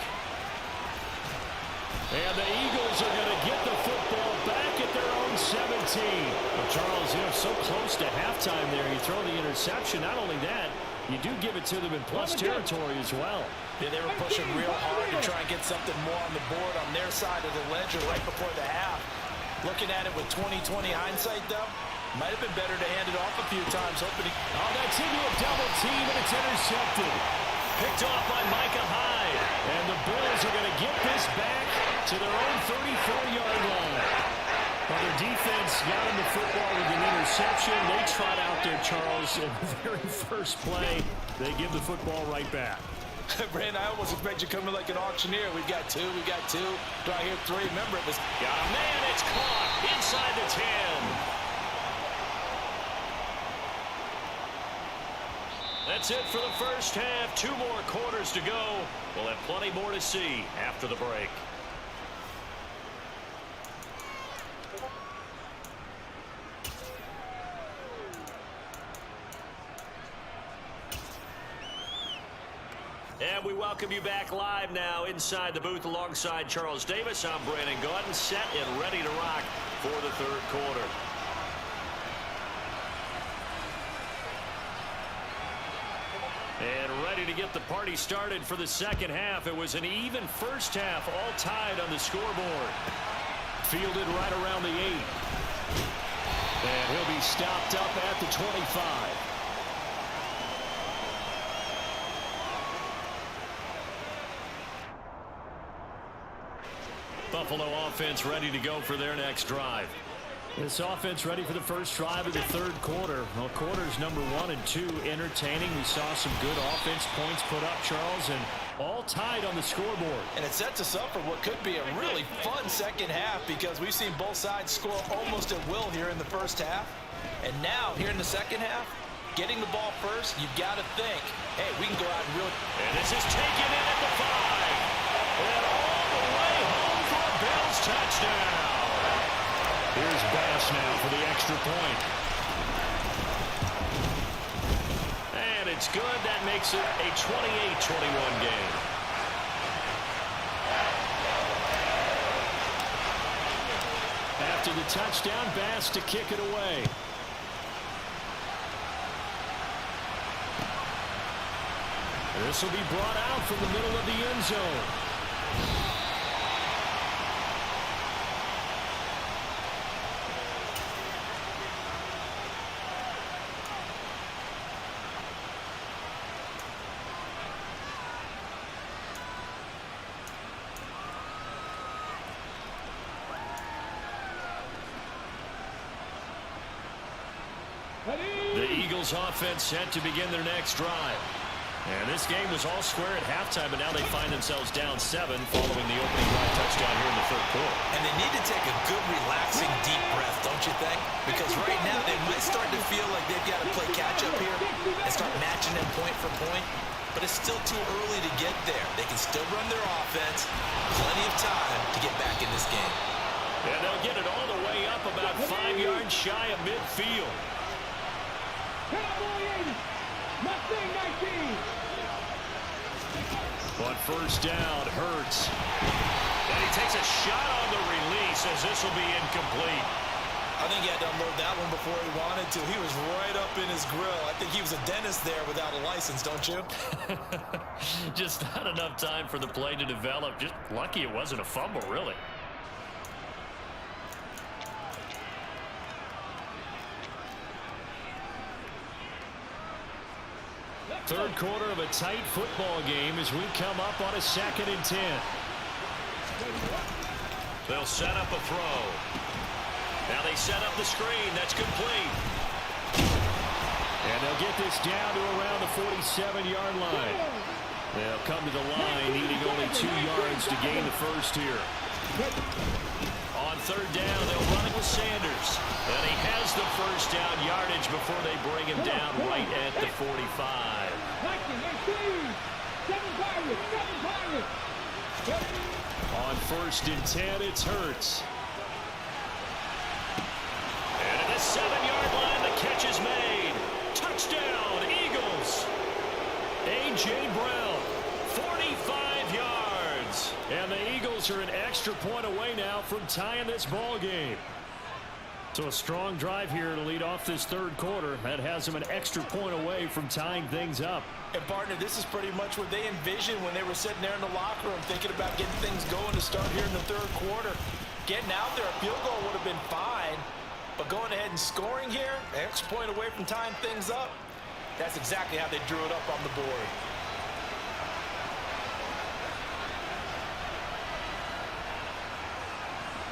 Speaker 1: And the Eagles are going to get the football back at their own 17. Well, Charles, you know, so close to halftime there. You throw the interception. Not only that, you do give it to them in plus territory as well.
Speaker 2: Yeah, they were pushing real hard to try and get something more on the board on their side of the ledger right before the half. Looking at it with 20/20 hindsight, though, might have been better to hand it off a few times. Hoping
Speaker 1: oh, that's into a double team, and it's intercepted. Picked off by Micah Hyde. And the Bills are going to get this back to their own 34-yard line. Well, their defense got him the football with an interception. They trot out there, Charles, in the very first play. They give the football right back.
Speaker 2: Brandon, I almost expect you coming like an auctioneer. We've got two. Do I hear 3? Remember, it was...
Speaker 1: Got a man. It's caught inside the 10. That's it for the first half. 2 more quarters to go. We'll have plenty more to see after the break. And we welcome you back live now inside the booth alongside Charles Davis. I'm Brandon Gaudin, set and ready to rock for the third quarter. And ready to get the party started for the second half. It was an even first half, all tied on the scoreboard. Fielded right around the 8. And he'll be stopped up at the 25. Buffalo offense ready to go for their next drive. This offense ready for the first drive of the third quarter. Well, quarters number 1 and 2 entertaining. We saw some good offense points put up, Charles, and all tied on the scoreboard.
Speaker 2: And it sets us up for what could be a really fun second half because we've seen both sides score almost at will here in the first half. And now, here in the second half, getting the ball first, you've got to think, hey, we can go out and really...
Speaker 1: And this is taken in at the 5. And all the way home for a Bills touchdown. Here's Bass now for the extra point. And it's good. That makes it a 28-21 game. After the touchdown, Bass to kick it away. This will be brought out from the middle of the end zone. The Eagles offense set to begin their next drive. And this game was all square at halftime, but now they find themselves down 7 following the opening drive touchdown here in the third quarter.
Speaker 2: And they need to take a good, relaxing, deep breath, don't you think? Because right now they might start to feel like they've got to play catch-up here and start matching them point for point. But it's still too early to get there. They can still run their offense. Plenty of time to get back in this game.
Speaker 1: And they'll get it all the way up about 5 yards shy of midfield. On first down, Hurts. And he takes a shot on the release as this will be incomplete.
Speaker 2: I think he had to unload that one before he wanted to. He was right up in his grill. I think he was a dentist there without a license, don't you?
Speaker 1: Just not enough time for the play to develop. Just lucky it wasn't a fumble, really. Third quarter of a tight football game as we come up on a 2nd and 10. They'll set up a throw. Now they set up the screen. That's complete. And they'll get this down to around the 47-yard line. They'll come to the line needing only 2 yards to gain the first here. On third down, they'll run it with Sanders. And he has the first down yardage before they bring him down right at the 45. On first and 10, it's Hurts. And at the 7-yard line, the catch is made. Touchdown, Eagles. A.J. Brown, 45 yards. And the Eagles are an extra point away now from tying this ball game. So a strong drive here to lead off this third quarter. That has them an extra point away from tying things up.
Speaker 2: And, partner, this is pretty much what they envisioned when they were sitting there in the locker room thinking about getting things going to start here in the third quarter. Getting out there, a field goal would have been fine. But going ahead and scoring here, an extra point away from tying things up, that's exactly how they drew it up on the board.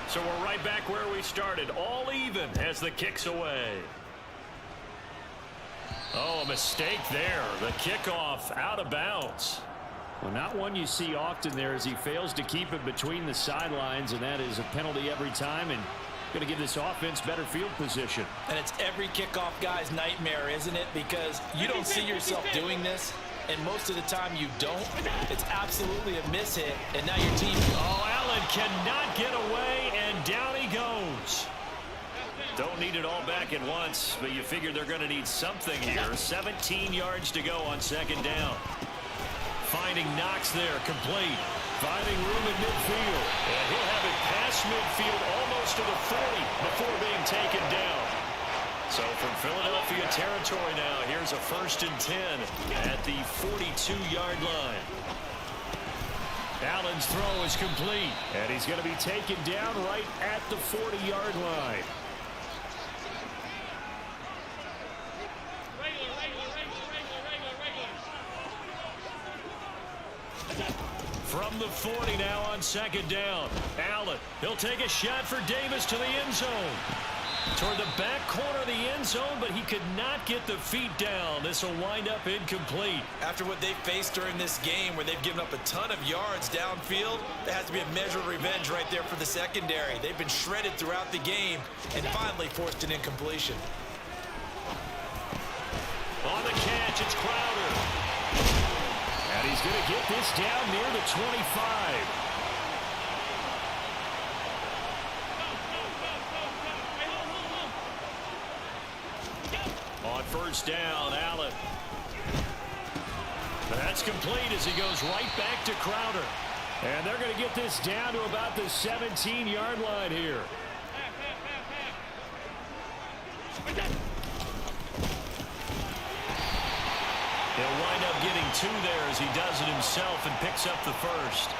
Speaker 1: So we're right back where we started, all even as the kick's away. Oh, a mistake there. The kickoff out of bounds. Well, not one you see often there as he fails to keep it between the sidelines, and that is a penalty every time and going to give this offense better field position.
Speaker 2: And it's every kickoff guy's nightmare, isn't it? Because you don't see yourself doing this, and most of the time you don't. It's absolutely a mishit, and now your team...
Speaker 1: Oh, Allen cannot get away, and down he goes. Don't need it all back at once, but you figure they're going to need something here. 17 yards to go on second down. finding Knox there, complete. Finding room in midfield. And he'll have it past midfield almost to the 40 before being taken down. So from Philadelphia territory now, here's a 1st and 10 at the 42-yard line. Allen's throw is complete. And he's going to be taken down right at the 40-yard line. From the 40 now on 2nd down. Allen, he'll take a shot for Davis to the end zone. Toward the back corner of the end zone, but he could not get the feet down. This will wind up incomplete.
Speaker 2: After what they faced during this game where they've given up a ton of yards downfield, there has to be a measure of revenge right there for the secondary. They've been shredded throughout the game and finally forced an incompletion.
Speaker 1: On the catch, it's Crowder. And he's going to get this down near the 25. On 1st down, Allen. That's complete as he goes right back to Crowder. And they're going to get this down to about the 17-yard line here. He'll wind up getting 2 there as he does it himself and picks up the 1st.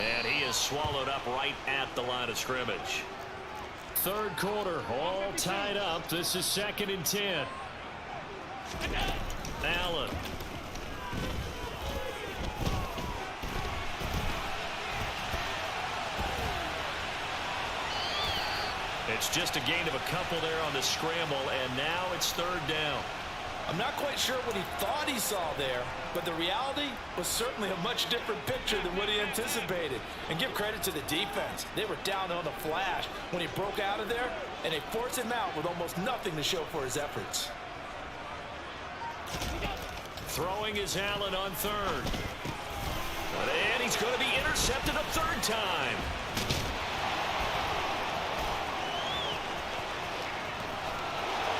Speaker 1: And he is swallowed up right at the line of scrimmage. 3rd quarter, all tied up. This is 2nd and 10. Allen. It's just a gain of a couple there on the scramble, and now it's 3rd down.
Speaker 2: I'm not quite sure what he thought he saw there, but the reality was certainly a much different picture than what he anticipated. And give credit to the defense. They were down on the flash when he broke out of there, and they forced him out with almost nothing to show for his efforts.
Speaker 1: Throwing is Allen on 3rd. And he's going to be intercepted a 3rd time.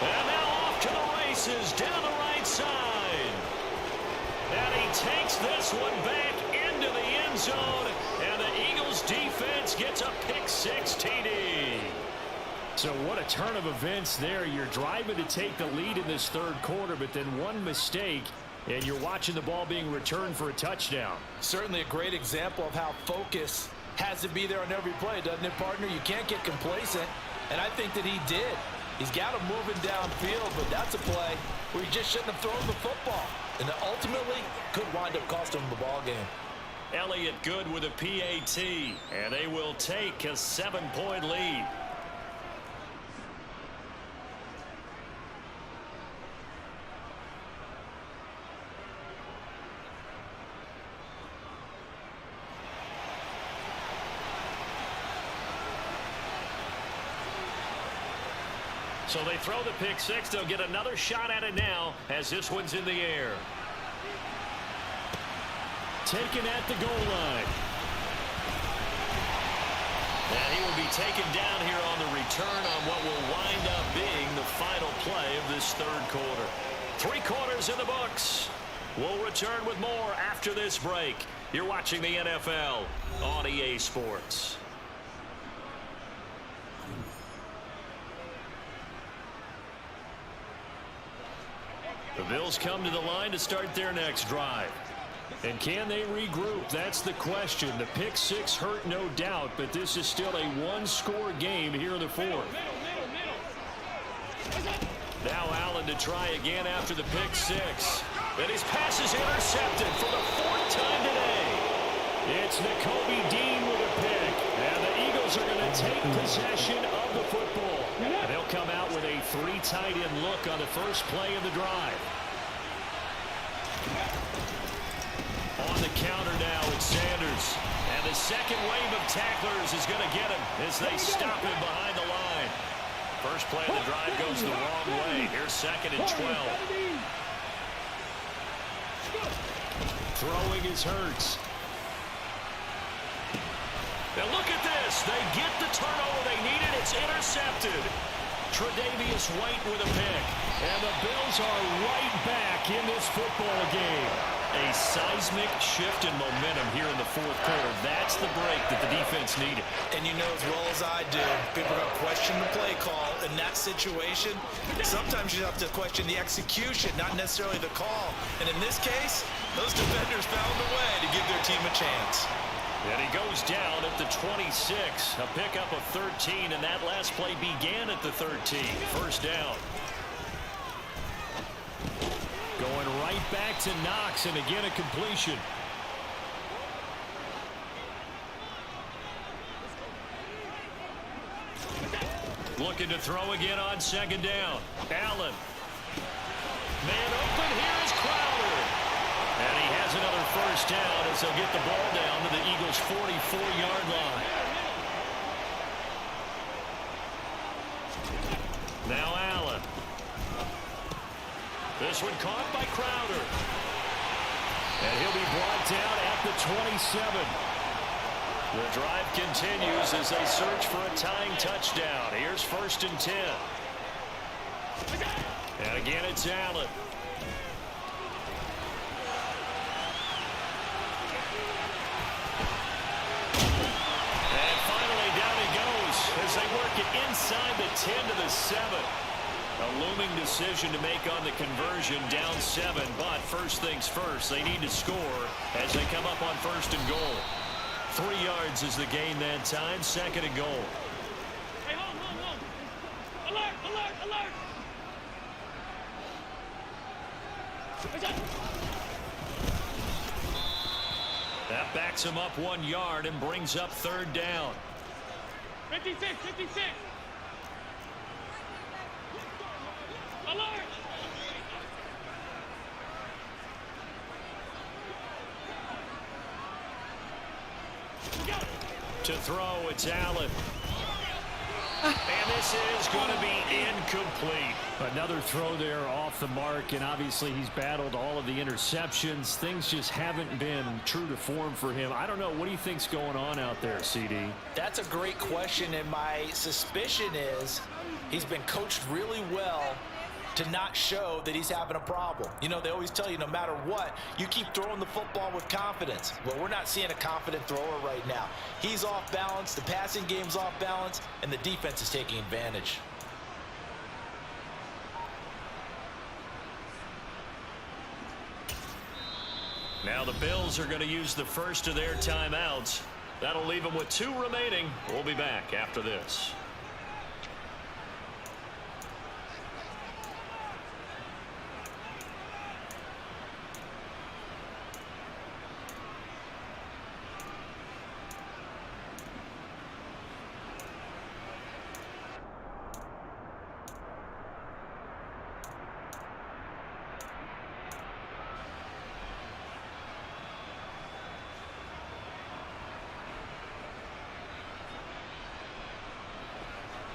Speaker 1: And now off to the races down the right side. And he takes this one back into the end zone. And the Eagles defense gets a pick-6 TD. So what a turn of events there. You're driving to take the lead in this 3rd quarter, but then one mistake, and you're watching the ball being returned for a touchdown.
Speaker 2: Certainly a great example of how focus has to be there on every play, doesn't it, partner? You can't get complacent, and I think that he did. He's got him moving downfield, but that's a play where he just shouldn't have thrown the football. And ultimately could wind up costing him the ball game.
Speaker 1: Elliott good with a PAT, and they will take a 7-point lead. So they throw the pick-6. They'll get another shot at it now as this one's in the air. Taken at the goal line. And he will be taken down here on the return on what will wind up being the final play of this 3rd quarter. 3 quarters in the books. We'll return with more after this break. You're watching the NFL on EA Sports. The Bills come to the line to start their next drive. And can they regroup? That's the question. The pick-6 hurt, no doubt, but this is still a 1-score game here in the 4th. Now Allen to try again after the pick-6. And his pass is intercepted for the 4th time today. It's Nakobe Dean with a pick. And the Eagles are going to take possession of the football. And they'll come out with a 3 tight end look on the first play of the drive. On the counter now, it's Sanders. And the second wave of tacklers is going to get him as they stop him behind the line. First play of the drive goes the wrong way. Here's 2nd and 12. Throwing is Hurts. Now look at this. They get the turnover they needed. It's intercepted. Tre'Davious White with a pick. And the Bills are right back in this football game. A seismic shift in momentum here in the fourth quarter. That's the break that the defense needed.
Speaker 2: And you know as well as I do, people are going to question the play call in that situation. Sometimes you have to question the execution, not necessarily the call. And in this case, those defenders found a way to give their team a chance.
Speaker 1: And he goes down at the 26. A pickup of 13, and that last play began at the 13. First down. Going right back to Knox, and again a completion. Looking to throw again on second down. Allen. Man open, here is Crowder. And he has another first down as they'll get the ball down to the Eagles' 44-yard line. Now Allen. This one caught by Crowder. And he'll be brought down at the 27. The drive continues as they search for a tying touchdown. Here's first and 10. And again, it's Allen. And finally, down he goes as they work it inside the 10 to the 7. A looming decision to make on the conversion, down 7, but first things first, they need to score as they come up on first and goal. 3 yards is the gain that time, second and goal.
Speaker 4: Hey, hold. Alert.
Speaker 1: That backs him up 1 yard and brings up third down.
Speaker 4: 56. Alert.
Speaker 1: To throw, it's Allen. And this is going to be incomplete. Another throw there off the mark, and obviously he's battled all of the interceptions. Things just haven't been true to form for him. I don't know. What do you think's going on out there, CD?
Speaker 2: That's a great question, and my suspicion is he's been coached really well to not show that he's having a problem. You know, they always tell you no matter what, you keep throwing the football with confidence. Well, we're not seeing a confident thrower right now. He's off balance, the passing game's off balance, and the defense is taking advantage.
Speaker 1: Now the Bills are going to use the first of their timeouts. That'll leave them with 2 remaining. We'll be back after this.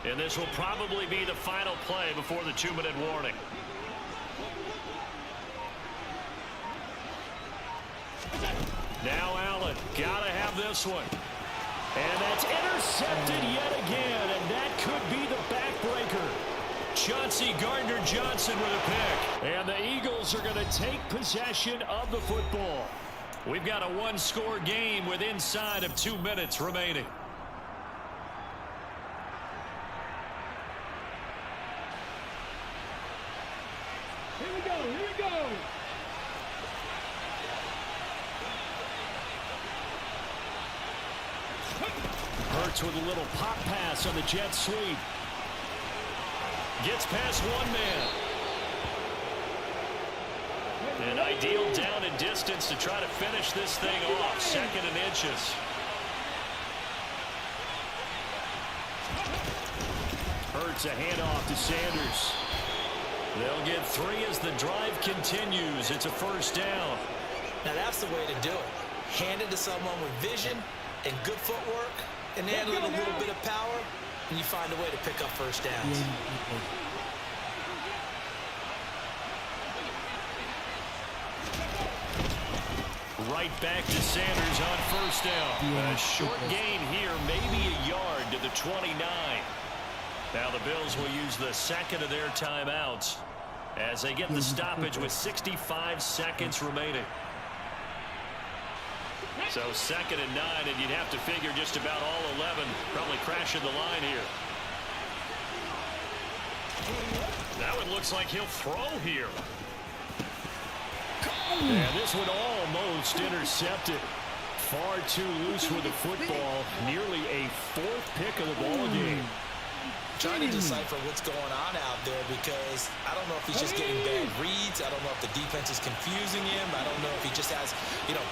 Speaker 1: And this will probably be the final play before the 2-minute warning. Now Allen, gotta have this one. And that's intercepted yet again, and that could be the backbreaker. Chauncey Gardner-Johnson with a pick. And the Eagles are going to take possession of the football. We've got a 1-score game with inside of 2 minutes remaining.
Speaker 4: Here we go.
Speaker 1: Hurts with a little pop pass on the jet sweep. Gets past one man. An ideal down and distance to try to finish this thing off. 2nd and inches. Hurts a handoff to Sanders. They'll get 3 as the drive continues. It's a first down.
Speaker 2: Now that's the way to do it. Hand it to someone with vision and good footwork, and then a little bit of power, and you find a way to pick up first downs.
Speaker 1: Right back to Sanders on first down. A short gain here, maybe a yard to the 29. Now the Bills will use the second of their timeouts as they get the stoppage with 65 seconds remaining. So 2nd and 9, and you'd have to figure just about all 11 probably crashing the line here. Now it looks like he'll throw here. And this one almost intercepted. Far too loose with the football. Nearly a 4th pick of the ball game.
Speaker 2: Trying to decipher what's going on out there because I don't know if he's just getting bad reads. I don't know if the defense is confusing him. I don't know if he just has,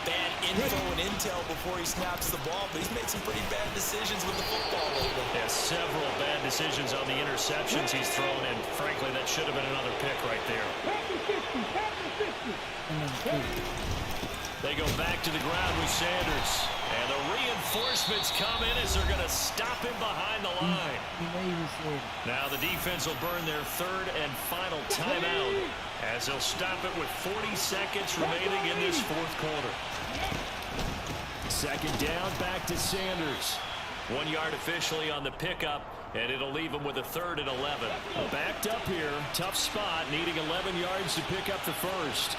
Speaker 2: bad info and intel before he snaps the ball. But he's made some pretty bad decisions with the football lately.
Speaker 1: Yeah, several bad decisions on the interceptions he's thrown, and frankly, that should have been another pick right there. They go back to the ground with Sanders. And the reinforcements come in as they're going to stop him behind the line. Now the defense will burn their 3rd and final timeout as they'll stop it with 40 seconds remaining in this 4th quarter. 2nd down, back to Sanders. 1 yard officially on the pickup, and it'll leave him with a 3rd and 11. Backed up here, tough spot, needing 11 yards to pick up the first.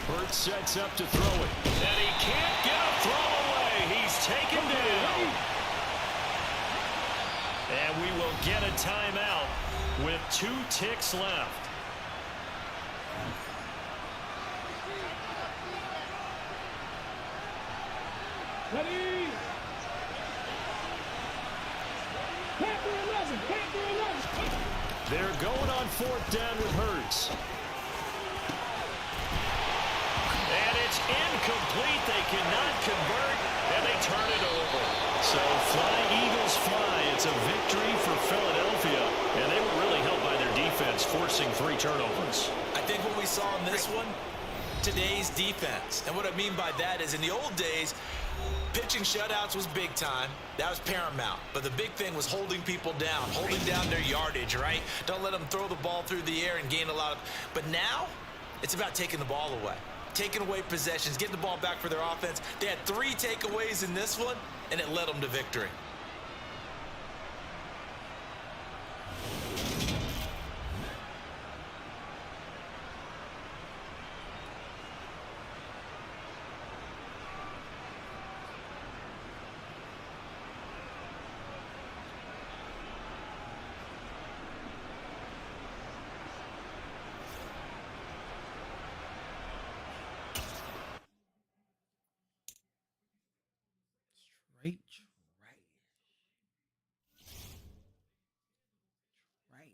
Speaker 1: Burt sets up to throw it. And he can't get a throw away. He's taken down. And we will get a timeout with 2 ticks left.
Speaker 4: Ready? Panther 11. Panther 11.
Speaker 1: They're going on 4th down with Hurts. And it's incomplete. They cannot convert, and they turn it over. So fly, Eagles fly. It's a victory for Philadelphia, and they were really helped by their defense, forcing 3 turnovers.
Speaker 2: I think what we saw in this one, today's defense. And what I mean by that is in the old days, pitching shutouts was big time. That was paramount. But the big thing was holding people down, holding down their yardage, right? Don't let them throw the ball through the air and gain a lot of... But now, it's about taking the ball away. Taking away possessions, getting the ball back for their offense. They had 3 takeaways in this one, and it led them to victory.
Speaker 3: Straight trash. Trash.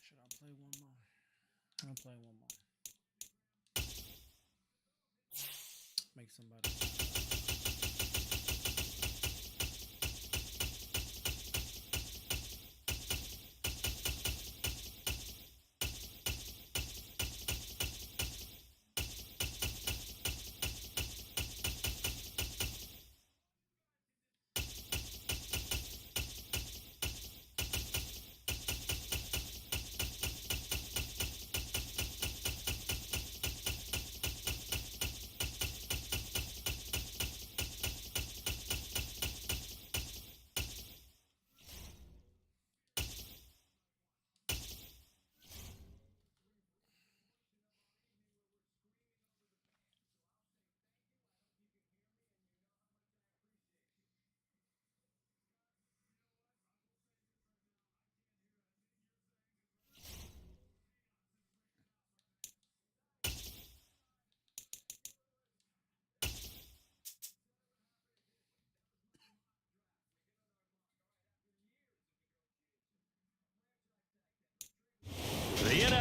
Speaker 3: Should I play one more? I'm gonna play one more. Make somebody.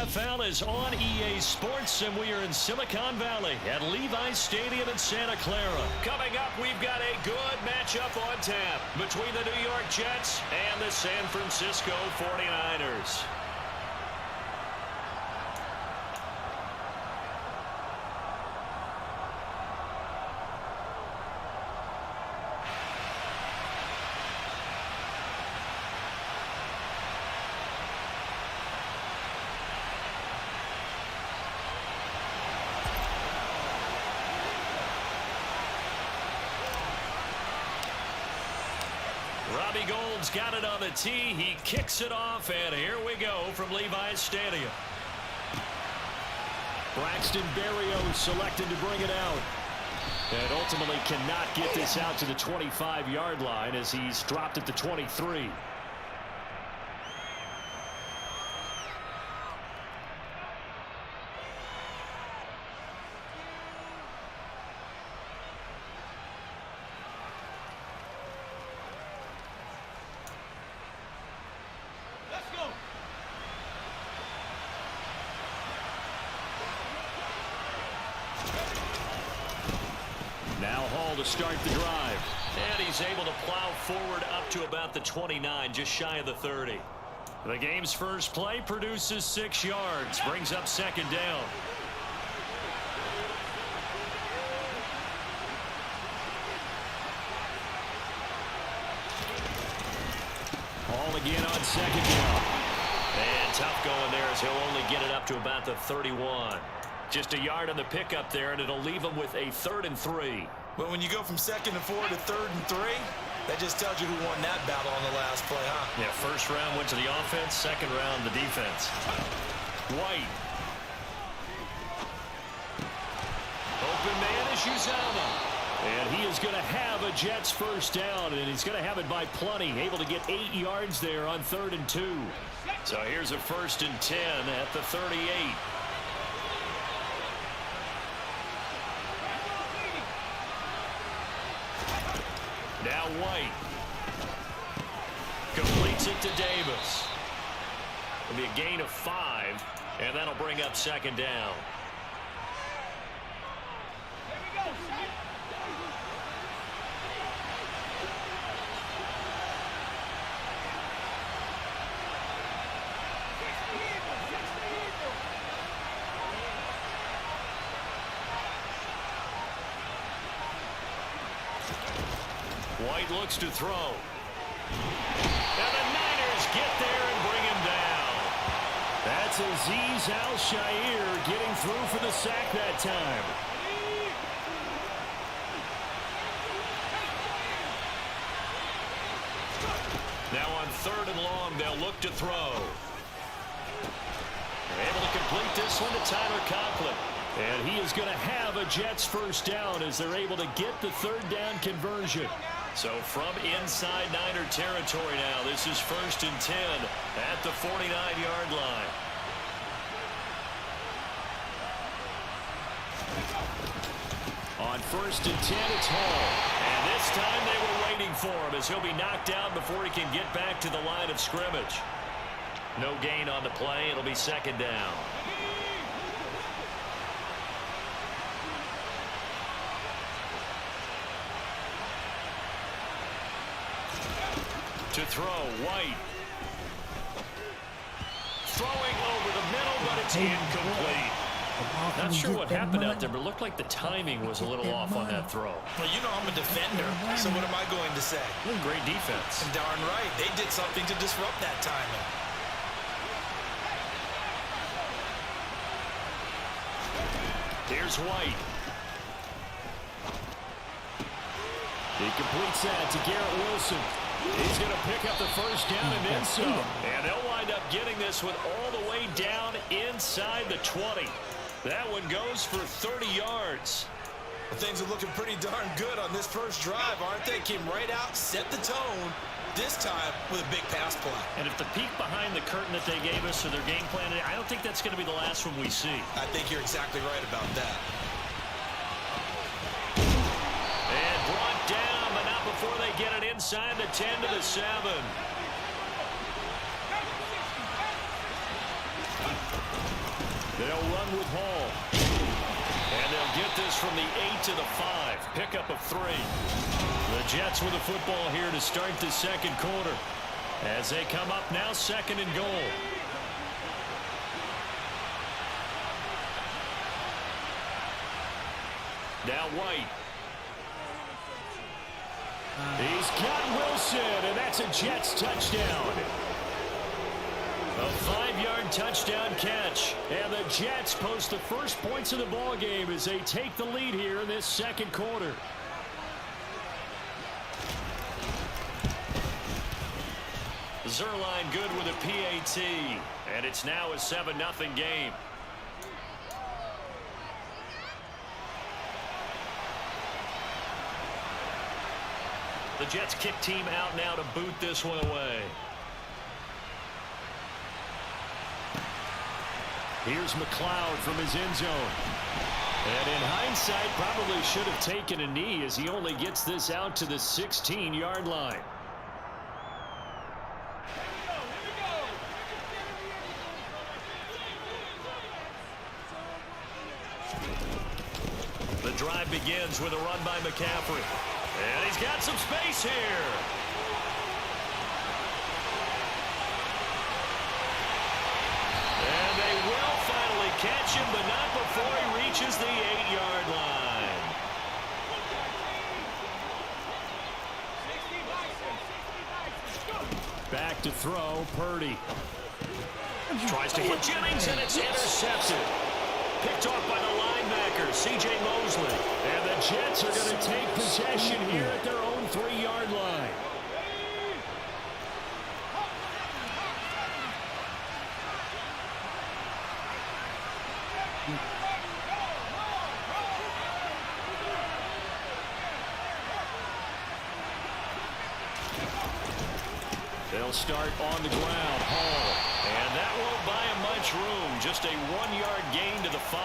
Speaker 1: NFL is on EA Sports, and we are in Silicon Valley at Levi's Stadium in Santa Clara. Coming up, we've got a good matchup on tap between the New York Jets and the San Francisco 49ers. Robbie Gould's got it on the tee. He kicks it off, and here we go from Levi's Stadium. Braxton Berrios selected to bring it out. And ultimately cannot get this out to the 25-yard line as he's dropped at the 23. Now Hall to start the drive. And he's able to plow forward up to about the 29, just shy of the 30. The game's first play produces 6 yards, brings up second down. Hall again on second down. And tough going there as he'll only get it up to about the 31. Just a yard on the pickup there, and it'll leave him with a 3rd and 3.
Speaker 2: Well, when you go from 2nd and 4 to 3rd and 3, that just tells you who won that battle on the last play, huh?
Speaker 1: Yeah, first round went to the offense, second round the defense. White. Open man is Uzama. And he is going to have a Jets first down, and he's going to have it by plenty. Able to get 8 yards there on 3rd and 2. So here's a 1st and 10 at the 38. Now White. Completes it to Davis. It'll be a gain of 5, and that'll bring up second down. White looks to throw. And the Niners get there and bring him down. That's Azeez Al-Shaair getting through for the sack that time. Now on 3rd and long, they'll look to throw. They're able to complete this one to Tyler Conklin. And he is going to have a Jets first down as they're able to get the 3rd down conversion. So from inside Niner territory now, this is 1st and 10 at the 49-yard line. On 1st and 10, it's Hall. And this time they were waiting for him as he'll be knocked down before he can get back to the line of scrimmage. No gain on the play. It'll be second down. To throw, White. Throwing over the middle, but it's incomplete. Not sure what happened out there, but it looked like the timing was a little off on that throw.
Speaker 2: Well, you know I'm a defender, so what am I going to say?
Speaker 1: Great defense.
Speaker 2: And darn right, they did something to disrupt that timing.
Speaker 1: Here's White. He completes that to Garrett Wilson. He's going to pick up the first down and then some. And they'll wind up getting this one all the way down inside the 20. That one goes for 30 yards.
Speaker 2: Well, things are looking pretty darn good on this first drive, aren't they? Came right out, set the tone, this time with a big pass play.
Speaker 1: And if the peek behind the curtain that they gave us or their game plan, I don't think that's going to be the last one we see.
Speaker 2: I think you're exactly right about that.
Speaker 1: And brought down, but not before they get it inside the 10 to the 7. They'll run with Hall. And they'll get this from the 8 to the 5. Pickup of 3. The Jets with the football here to start the second quarter. As they come up now, 2nd and goal. Now White. He's got Wilson, and that's a Jets touchdown. A 5-yard touchdown catch. And the Jets post the first points of the ball game as they take the lead here in this second quarter. Zerline good with a PAT. And it's now a 7-0 game. The Jets kick team out now to boot this one away. Here's McLeod from his end zone. And in hindsight, probably should have taken a knee as he only gets this out to the 16-yard line. The drive begins with a run by McCaffrey. And he's got some space here. And they will finally catch him, but not before he reaches the 8-yard line. Back to throw, Purdy. Tries to hit Jennings, and it's intercepted. Picked off by the linebacker, C.J. Mosley. And the Jets are going to take possession here at their own 3-yard line. They'll start on the ground. Hall. And that won't buy him much room. Just a 1-yard gain to the 5.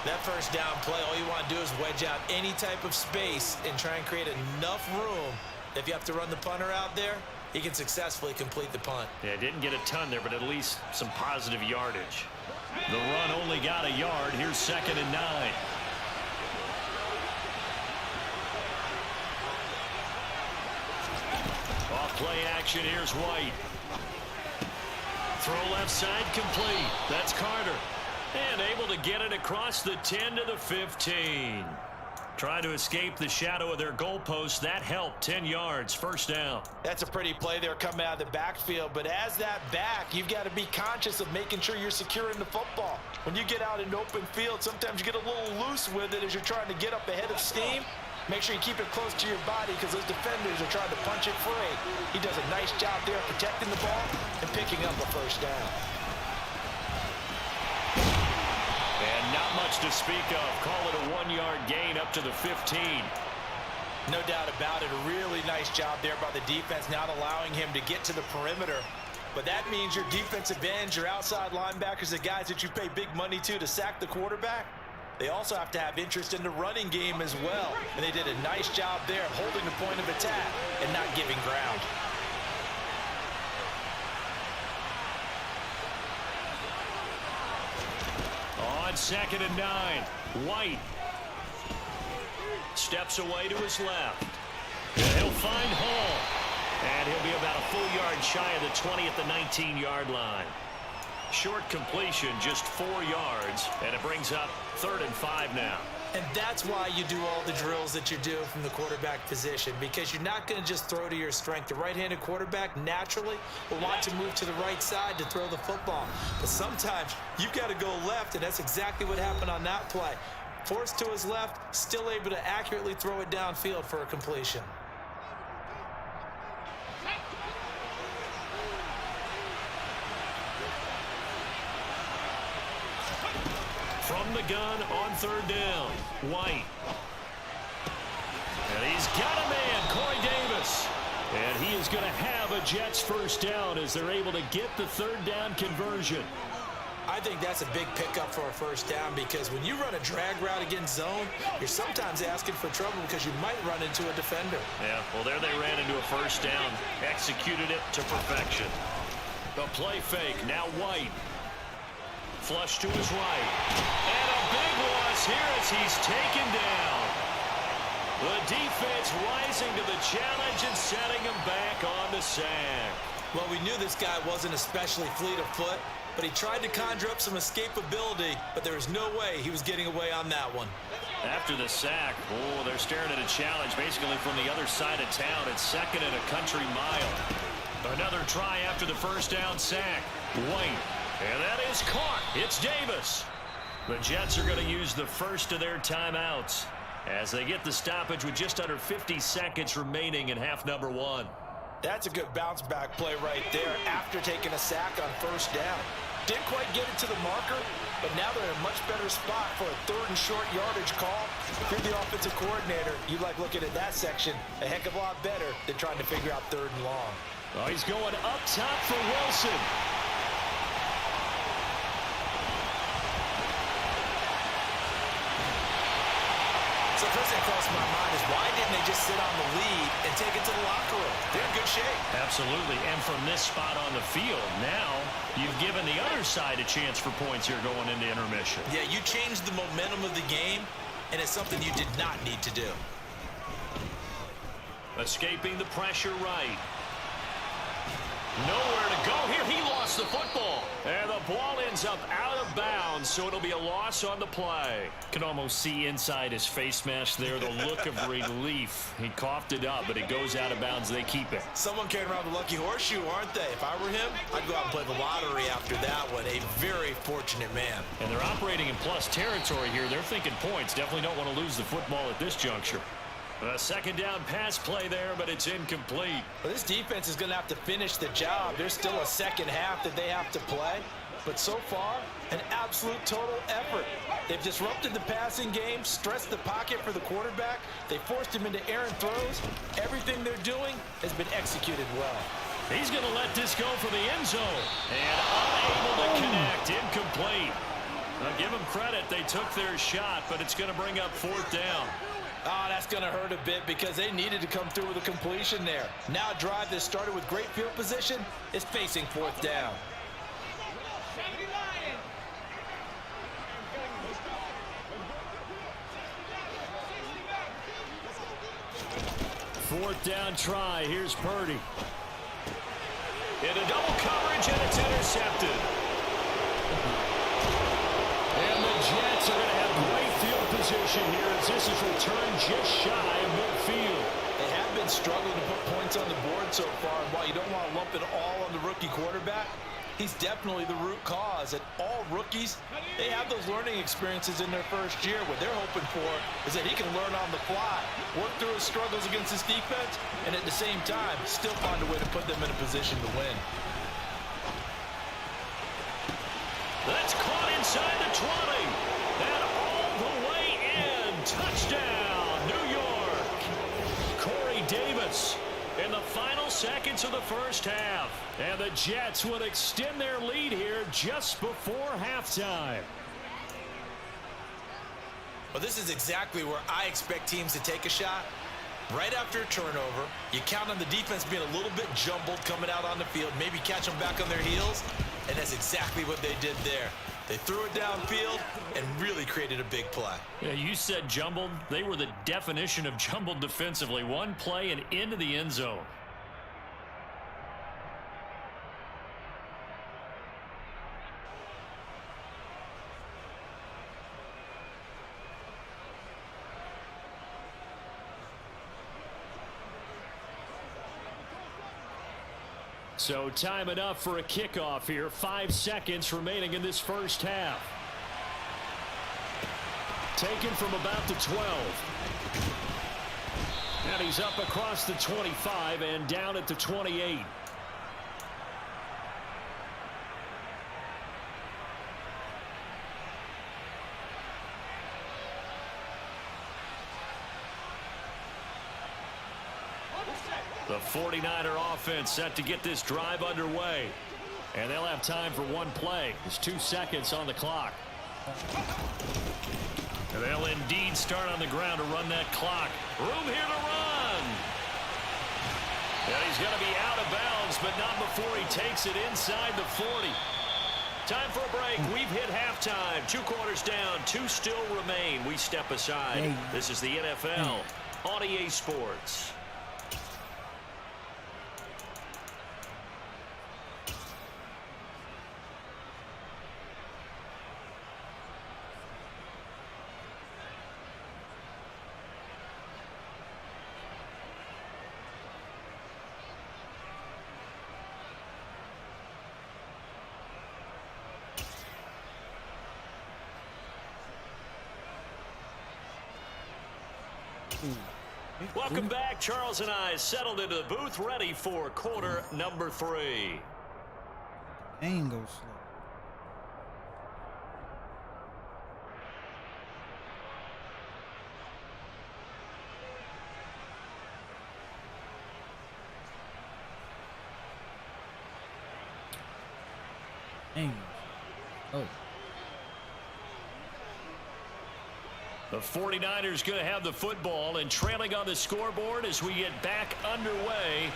Speaker 2: That first down play, all you want to do is wedge out any type of space and try and create enough room. If you have to run the punter out there, he can successfully complete the punt.
Speaker 1: Yeah, didn't get a ton there, but at least some positive yardage. The run only got a yard. Here's 2nd and 9. Off play action. Here's White. Throw left side complete. That's Carter. And able to get it across the 10 to the 15. Trying to escape the shadow of their goalpost. That helped. 10 yards. First down.
Speaker 2: That's a pretty play there coming out of the backfield. But as that back, you've got to be conscious of making sure you're securing the football. When you get out in open field, sometimes you get a little loose with it as you're trying to get up ahead of steam. Make sure you keep it close to your body because those defenders are trying to punch it free. He does a nice job there protecting the ball and picking up a first down.
Speaker 1: And not much to speak of. Call it a 1-yard gain up to the 15.
Speaker 2: No doubt about it. A really nice job there by the defense, not allowing him to get to the perimeter. But that means your defensive ends, your outside linebackers, the guys that you pay big money to sack the quarterback, they also have to have interest in the running game as well. And they did a nice job there holding the point of attack and not giving ground.
Speaker 1: On 2nd and 9, White steps away to his left. And he'll find Hall. And he'll be about a full yard shy of the 20 at the 19-yard line. Short completion, just 4 yards, and it brings up 3rd and 5 now.
Speaker 2: And that's why you do all the drills that you do from the quarterback position, because you're not going to just throw to your strength. The right-handed quarterback naturally will want to move to the right side to throw the football. But sometimes you've got to go left, and that's exactly what happened on that play. Forced to his left, still able to accurately throw it downfield for a completion.
Speaker 1: From the gun on 3rd down, White. And he's got a man, Corey Davis. And he is going to have a Jets first down as they're able to get the 3rd down conversion.
Speaker 2: I think that's a big pickup for a first down because when you run a drag route against zone, you're sometimes asking for trouble because you might run into a defender.
Speaker 1: Yeah, well, there they ran into a first down, executed it to perfection. The play fake, now White. Flush to his right. And a big loss here as he's taken down. The defense rising to the challenge and setting him back on the sack.
Speaker 2: Well, we knew this guy wasn't especially fleet of foot, but he tried to conjure up some escapability, but there was no way he was getting away on that one.
Speaker 1: After the sack, oh, they're staring at a challenge basically from the other side of town. It's second and a country mile. Another try after the first down sack. White. And that is caught. It's Davis. The Jets are going to use the first of their timeouts as they get the stoppage with just under 50 seconds remaining in half number one.
Speaker 2: That's a good bounce-back play right there after taking a sack on first down. Didn't quite get it to the marker, but now they're in a much better spot for a third and short yardage call. If you're the offensive coordinator, you like looking at that section a heck of a lot better than trying to figure out third and long.
Speaker 1: Oh, he's going up top for Wilson.
Speaker 2: So the first thing that crossed my mind is why didn't they just sit on the lead and take it to the locker room? They're in good shape.
Speaker 1: Absolutely, and from this spot on the field, now you've given the other side a chance for points here going into intermission.
Speaker 2: Yeah, you changed the momentum of the game, and it's something you did not need to do.
Speaker 1: Escaping the pressure right. Nowhere to go here. He lost the football. And the ball ends up out of bounds, so it'll be a loss on the play. Can almost see inside his face mask there the look of relief. He coughed it up, but it goes out of bounds. They keep it.
Speaker 2: Someone carrying around the lucky horseshoe, aren't they? If I were him, I'd go out and play the lottery after that one. A very fortunate man.
Speaker 1: And they're operating in plus territory here. They're thinking points. Definitely don't want to lose the football at this juncture. A second down pass play there, but it's incomplete.
Speaker 2: Well, this defense is going to have to finish the job. There's still a second half that they have to play. But so far, an absolute total effort. They've disrupted the passing game, stressed the pocket for the quarterback. They forced him into errant throws. Everything they're doing has been executed well.
Speaker 1: He's going to let this go for the end zone. And unable to connect. Incomplete. Now, give them credit. They took their shot, but it's going to bring up fourth down.
Speaker 2: Oh, that's going to hurt a bit because they needed to come through with a completion there. Now a drive that started with great field position is facing fourth down.
Speaker 1: Fourth down try. Here's Purdy. Into double coverage, and it's intercepted. And the Jets are going to have great field position here as this is returned just shy of midfield.
Speaker 2: They have been struggling to put points on the board so far, and while you don't want to lump it all on the rookie quarterback, he's definitely the root cause. And all rookies, they have those learning experiences in their first year. What they're hoping for is that he can learn on the fly, work through his struggles against his defense, and at the same time, still find a way to put them in a position to win.
Speaker 1: That's caught inside the 20. And all the way in. Touchdown, New York. Corey Davis in the final seconds of the first half. And the Jets would extend their lead here just before halftime.
Speaker 2: Well, this is exactly where I expect teams to take a shot. Right after a turnover, you count on the defense being a little bit jumbled coming out on the field, maybe catch them back on their heels, and that's exactly what they did there. They threw it downfield and really created a big play.
Speaker 1: Yeah, you said jumbled. They were the definition of jumbled defensively. One play and into the end zone. So time enough for a kickoff here. 5 seconds remaining in this first half. Taken from about the 12. And he's up across the 25 and down at the 28. The 49er offense set to get this drive underway. And they'll have time for one play. There's 2 seconds on the clock. And they'll indeed start on the ground to run that clock. Room here to run. And he's going to be out of bounds, but not before he takes it inside the 40. Time for a break. We've hit halftime. 2 quarters down. 2 still remain. We step aside. This is the NFL on EA Sports. Welcome back. Charles and I settled into the booth, ready for quarter number 3.
Speaker 3: Game goes slow. Dang. Oh.
Speaker 1: The 49ers going to have the football and trailing on the scoreboard as we get back underway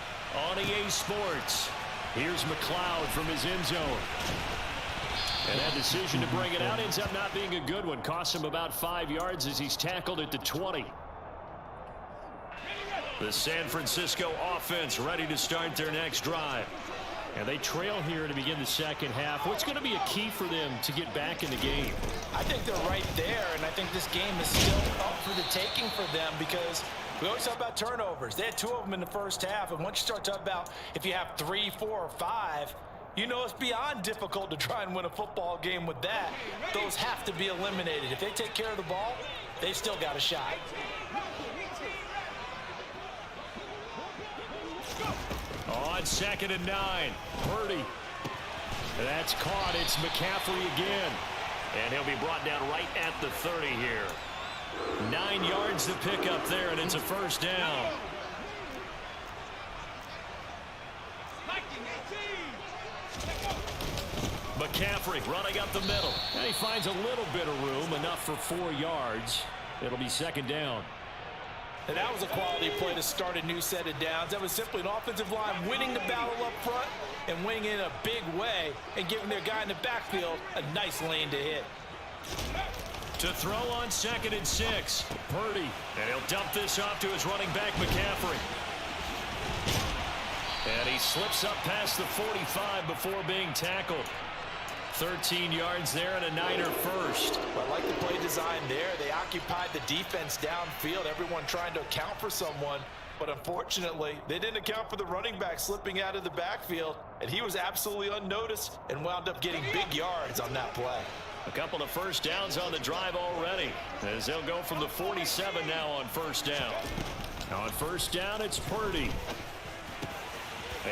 Speaker 1: on EA Sports. Here's McLeod from his end zone. And that decision to bring it out ends up not being a good one. Costs him about 5 yards as he's tackled at the 20. The San Francisco offense ready to start their next drive. And they trail here to begin the second half. What's going to be a key for them to get back in the game?
Speaker 2: I think they're right there, and I think this game is still up for the taking for them because we always talk about turnovers. They had 2 of them in the first half, and once you start talking about if you have 3, 4, or 5, you know it's beyond difficult to try and win a football game with that. Those have to be eliminated. If they take care of the ball, they've still got a shot.
Speaker 1: On 2nd and 9, Purdy. That's caught. It's McCaffrey again. And he'll be brought down right at the 30 here. 9 yards to pick up there, and it's a first down. McCaffrey running up the middle. And he finds a little bit of room, enough for 4 yards. It'll be 2nd down.
Speaker 2: And that was a quality play to start a new set of downs. That was simply an offensive line winning the battle up front and winning in a big way and giving their guy in the backfield a nice lane to hit.
Speaker 1: To throw on 2nd and 6, Purdy. And he'll dump this off to his running back, McCaffrey. And he slips up past the 45 before being tackled. 13 yards there and a Niner first.
Speaker 2: Well, I like the play design there. They occupied the defense downfield, everyone trying to account for someone. But unfortunately, they didn't account for the running back slipping out of the backfield. And he was absolutely unnoticed and wound up getting big yards on that play.
Speaker 1: A couple of first downs on the drive already, as they'll go from the 47 now on first down. On first down, it's Purdy.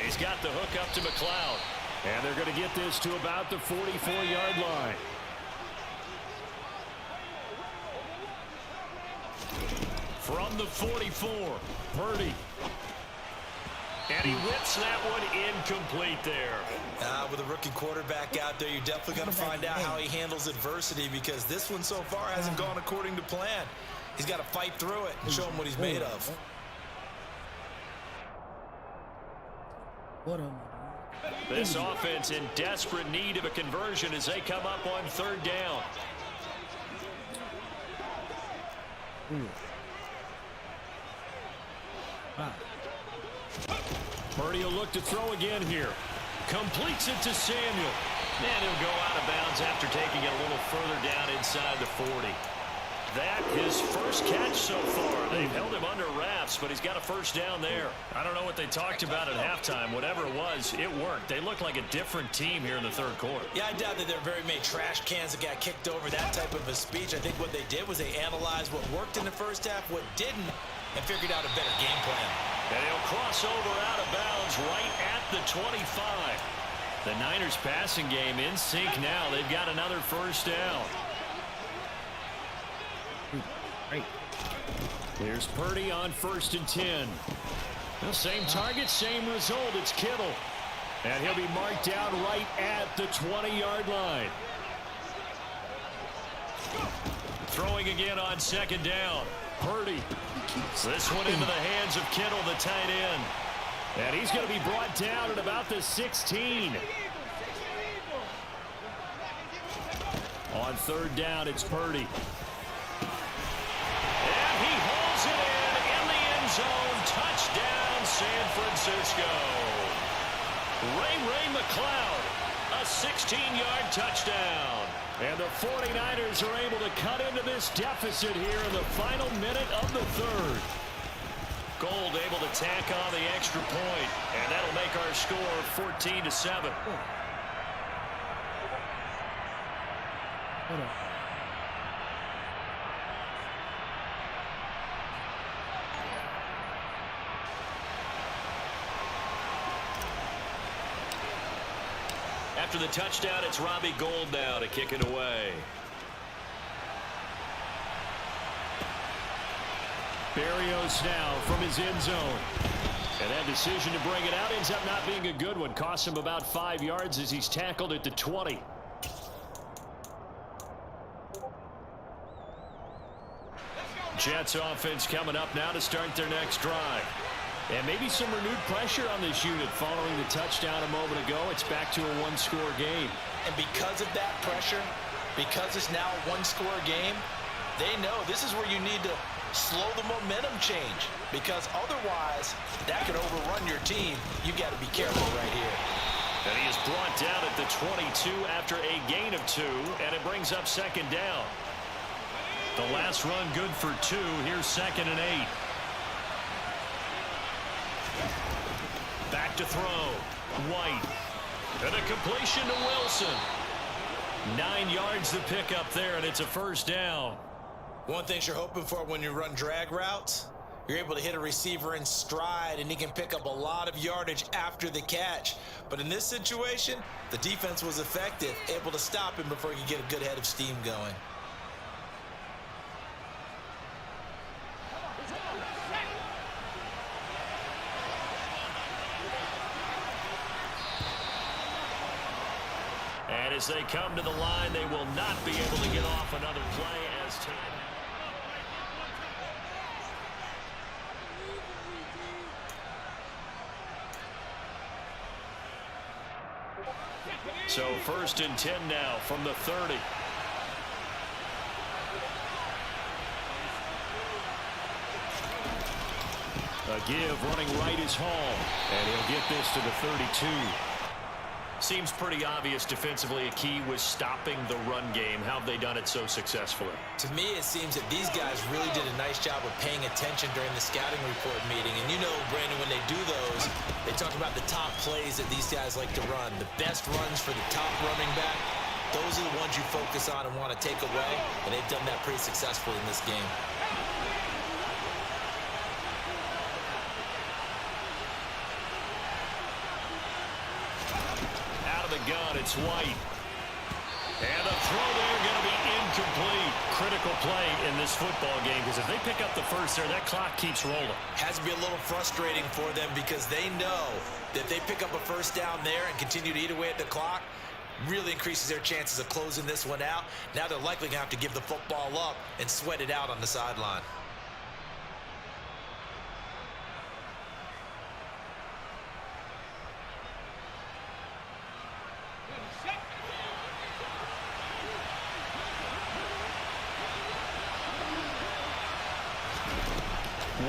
Speaker 1: He's got the hook up to McLeod. And they're going to get this to about the 44-yard line. From the 44, Purdy. And he whips that one incomplete there.
Speaker 2: With a rookie quarterback out there, you're definitely going to find out how he handles adversity because this one so far hasn't gone according to plan. He's got to fight through it and show him what he's made of.
Speaker 3: What a...
Speaker 1: This offense in desperate need of a conversion as they come up on 3rd down.
Speaker 3: Wow.
Speaker 1: Purdy will look to throw again here. Completes it to Samuel. And he'll go out of bounds after taking it a little further down inside the 40. That his first catch so far. They've held him under wraps, but he's got a first down there. I don't know what they talked about at halftime. Whatever it was, it worked. They look like a different team here in the 3rd quarter.
Speaker 2: Yeah, I doubt that there are very many trash cans that got kicked over, that type of a speech. I think what they did was they analyzed what worked in the first half, what didn't, and figured out a better game plan.
Speaker 1: And he'll cross over out of bounds right at the 25. The Niners passing game in sync now. They've got another first down.
Speaker 3: Great.
Speaker 1: Here's Purdy on 1st and 10. The same target, same result. It's Kittle. And he'll be marked down right at the 20-yard line. Throwing again on 2nd down. Purdy. This one into the hands of Kittle, the tight end. And he's going to be brought down at about the 16. On third down, it's Purdy. And he hauls it in the end zone. Touchdown, San Francisco. Ray McCloud, a 16-yard touchdown. And the 49ers are able to cut into this deficit here in the final minute of the third. Gold able to tack on the extra point, and that'll make our score 14-7.
Speaker 3: Hold on.
Speaker 1: After the touchdown, it's Robbie Gould now to kick it away. Berrios now from his end zone. And that decision to bring it out ends up not being a good one. Costs him about 5 yards as he's tackled at the 20. Jets offense coming up now to start their next drive. And maybe some renewed pressure on this unit following the touchdown a moment ago. It's back to a one-score game.
Speaker 2: And because of that pressure, because it's now a one-score game, they know this is where you need to slow the momentum change, because otherwise that could overrun your team. You got to be careful right here.
Speaker 1: And he is brought down at the 22 after a gain of 2, and it brings up second down. The last run good for 2. Here's 2nd and 8. Back to throw. White. And a completion to Wilson. 9 yards the pickup there, and it's a first down.
Speaker 2: One thing you're hoping for when you run drag routes, you're able to hit a receiver in stride, and he can pick up a lot of yardage after the catch. But in this situation, the defense was effective, able to stop him before he could get a good head of steam going.
Speaker 1: And as they come to the line, they will not be able to get off another play as time. So 1st and 10 now from the 30. A give running right is Hall. And he'll get this to the 32. Seems pretty obvious defensively a key was stopping the run game. How have they done it so successfully?
Speaker 2: To me, it seems that these guys really did a nice job of paying attention during the scouting report meeting. And you know, Brandon, when they do those, they talk about the top plays that these guys like to run. The best runs for the top running back, those are the ones you focus on and want to take away. And they've done that pretty successfully in this game.
Speaker 1: Gun, it's White. And the throw there going to be incomplete. Critical play in this football game, because if they pick up the first there, that clock keeps rolling.
Speaker 2: Has to be a little frustrating for them, because they know that if they pick up a first down there and continue to eat away at the clock, really increases their chances of closing this one out. Now they're likely going to have to give the football up and sweat it out on the sideline.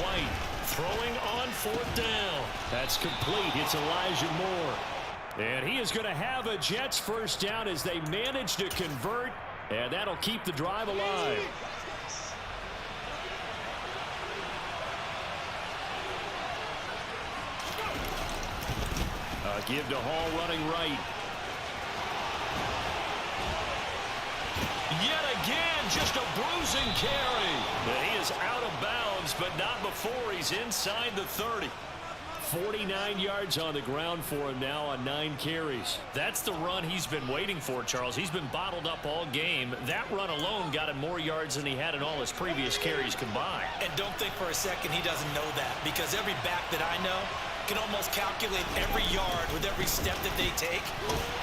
Speaker 1: White throwing on 4th down. That's complete. It's Elijah Moore. And he is going to have a Jets first down as they manage to convert. And that'll keep the drive alive. A give to Hall running right. Yet again, just a bruising carry. And he is out of bounds, but not before he's inside the 30. 49 yards on the ground for him now on 9 carries. That's the run he's been waiting for, Charles. He's been bottled up all game. That run alone got him more yards than he had in all his previous carries combined.
Speaker 2: And don't think for a second he doesn't know that, because every back that I know can almost calculate every yard with every step that they take.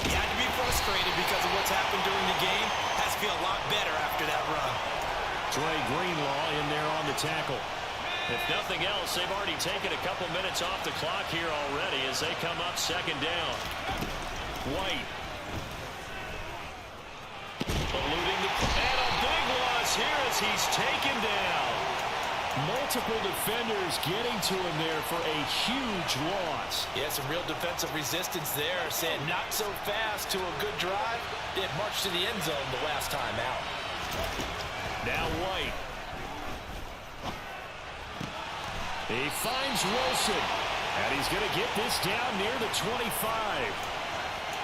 Speaker 2: He had to be frustrated because of what's happened during the game. Has to feel a lot better after that run.
Speaker 1: Dre Greenlaw in there on the tackle. If nothing else, they've already taken a couple minutes off the clock here already as they come up 2nd down. White. Eluding as he's taken down. Multiple defenders getting to him there for a huge loss.
Speaker 2: Yeah, some real defensive resistance there, saying not so fast to a good drive. It marched to the end zone the last time out.
Speaker 1: Now White. He finds Wilson, and he's going to get this down near the 25.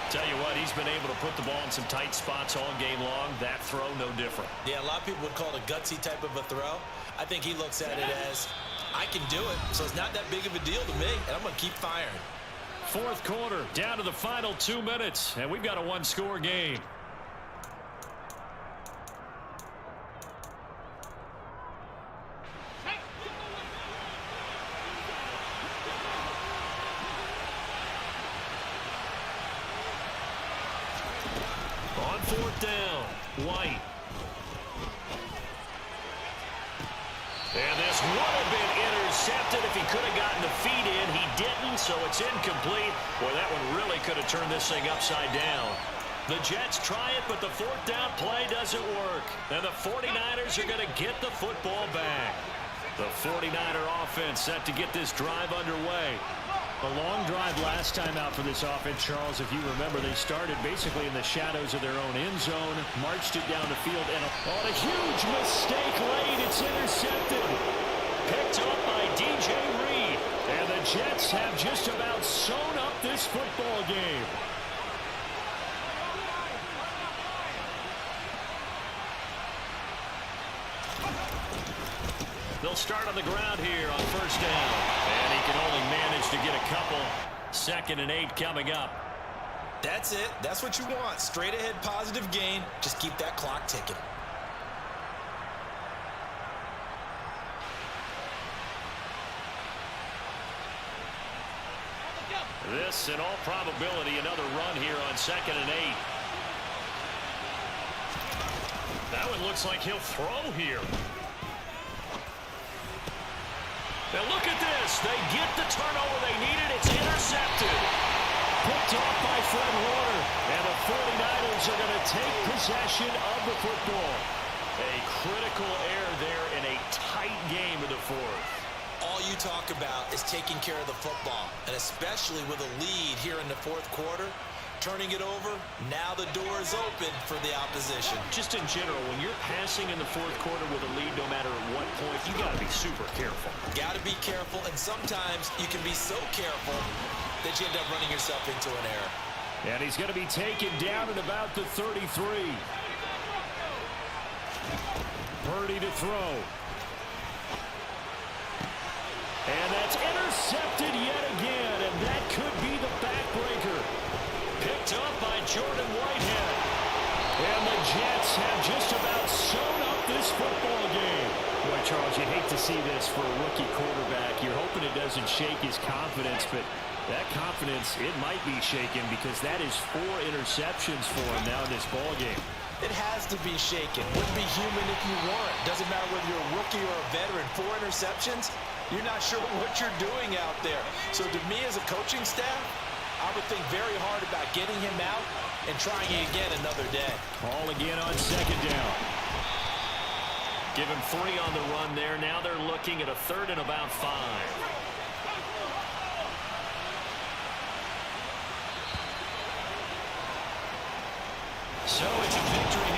Speaker 5: Tell you what, he's been able to put the ball in some tight spots all game long. That throw, no different.
Speaker 2: Yeah, a lot of people would call it a gutsy type of a throw. I think he looks at it as, I can do it, so it's not that big of a deal to me, and I'm going to keep firing.
Speaker 1: Fourth quarter, down to the final 2 minutes, and we've got a one-score game. On fourth down, White. And this would have been intercepted if he could have gotten the feet in. He didn't, so it's incomplete. Boy, that one really could have turned this thing upside down. The Jets try it, but the fourth down play doesn't work. And the 49ers are going to get the football back. The 49er offense set to get this drive underway. A long drive last time out for this offense, Charles. If you remember, they started basically in the shadows of their own end zone, marched it down the field, and on a huge mistake late, it's intercepted. Picked up by DJ Reed. And the Jets have just about sewn up this football game. They'll start on the ground here on first down. And he can only manage to get a couple. 2nd and 8 coming up.
Speaker 2: That's it. That's what you want. Straight ahead positive gain. Just keep that clock ticking.
Speaker 1: This, in all probability, another run here on 2nd and 8.
Speaker 5: That one looks like he'll throw here.
Speaker 1: Now look at this. They get the turnover they needed. It's intercepted. Picked off by Fred Warner. And the 49ers are going to take possession of the football. A critical error there in a tight game in the fourth.
Speaker 2: All you talk about is taking care of the football, and especially with a lead here in the fourth quarter. Turning it over, now the door is open for the opposition.
Speaker 1: Just in general, when you're passing in the fourth quarter with a lead, no matter at what point, you got to be super careful.
Speaker 2: Got to be careful, and sometimes you can be so careful that you end up running yourself into an error.
Speaker 1: And he's going to be taken down at about the 33. Purdy to throw. And that's intercepted yet again, and that could be the backbreaker. Picked up by Jordan Whitehead. And the Jets have just about sewn up this football game. Boy, Charles, you hate to see this for a rookie quarterback. You're hoping it doesn't shake his confidence, but that confidence, it might be shaken because that is 4 interceptions for him now in this ball game.
Speaker 2: It has to be shaken. Wouldn't be human if you weren't. Doesn't matter whether you're a rookie or a veteran. 4 interceptions, you're not sure what you're doing out there. So to me as a coaching staff, I would think very hard about getting him out and trying it again another day.
Speaker 1: Ball again on 2nd down. Give him 3 on the run there. Now they're looking at a 3rd and about 5. So it's a victory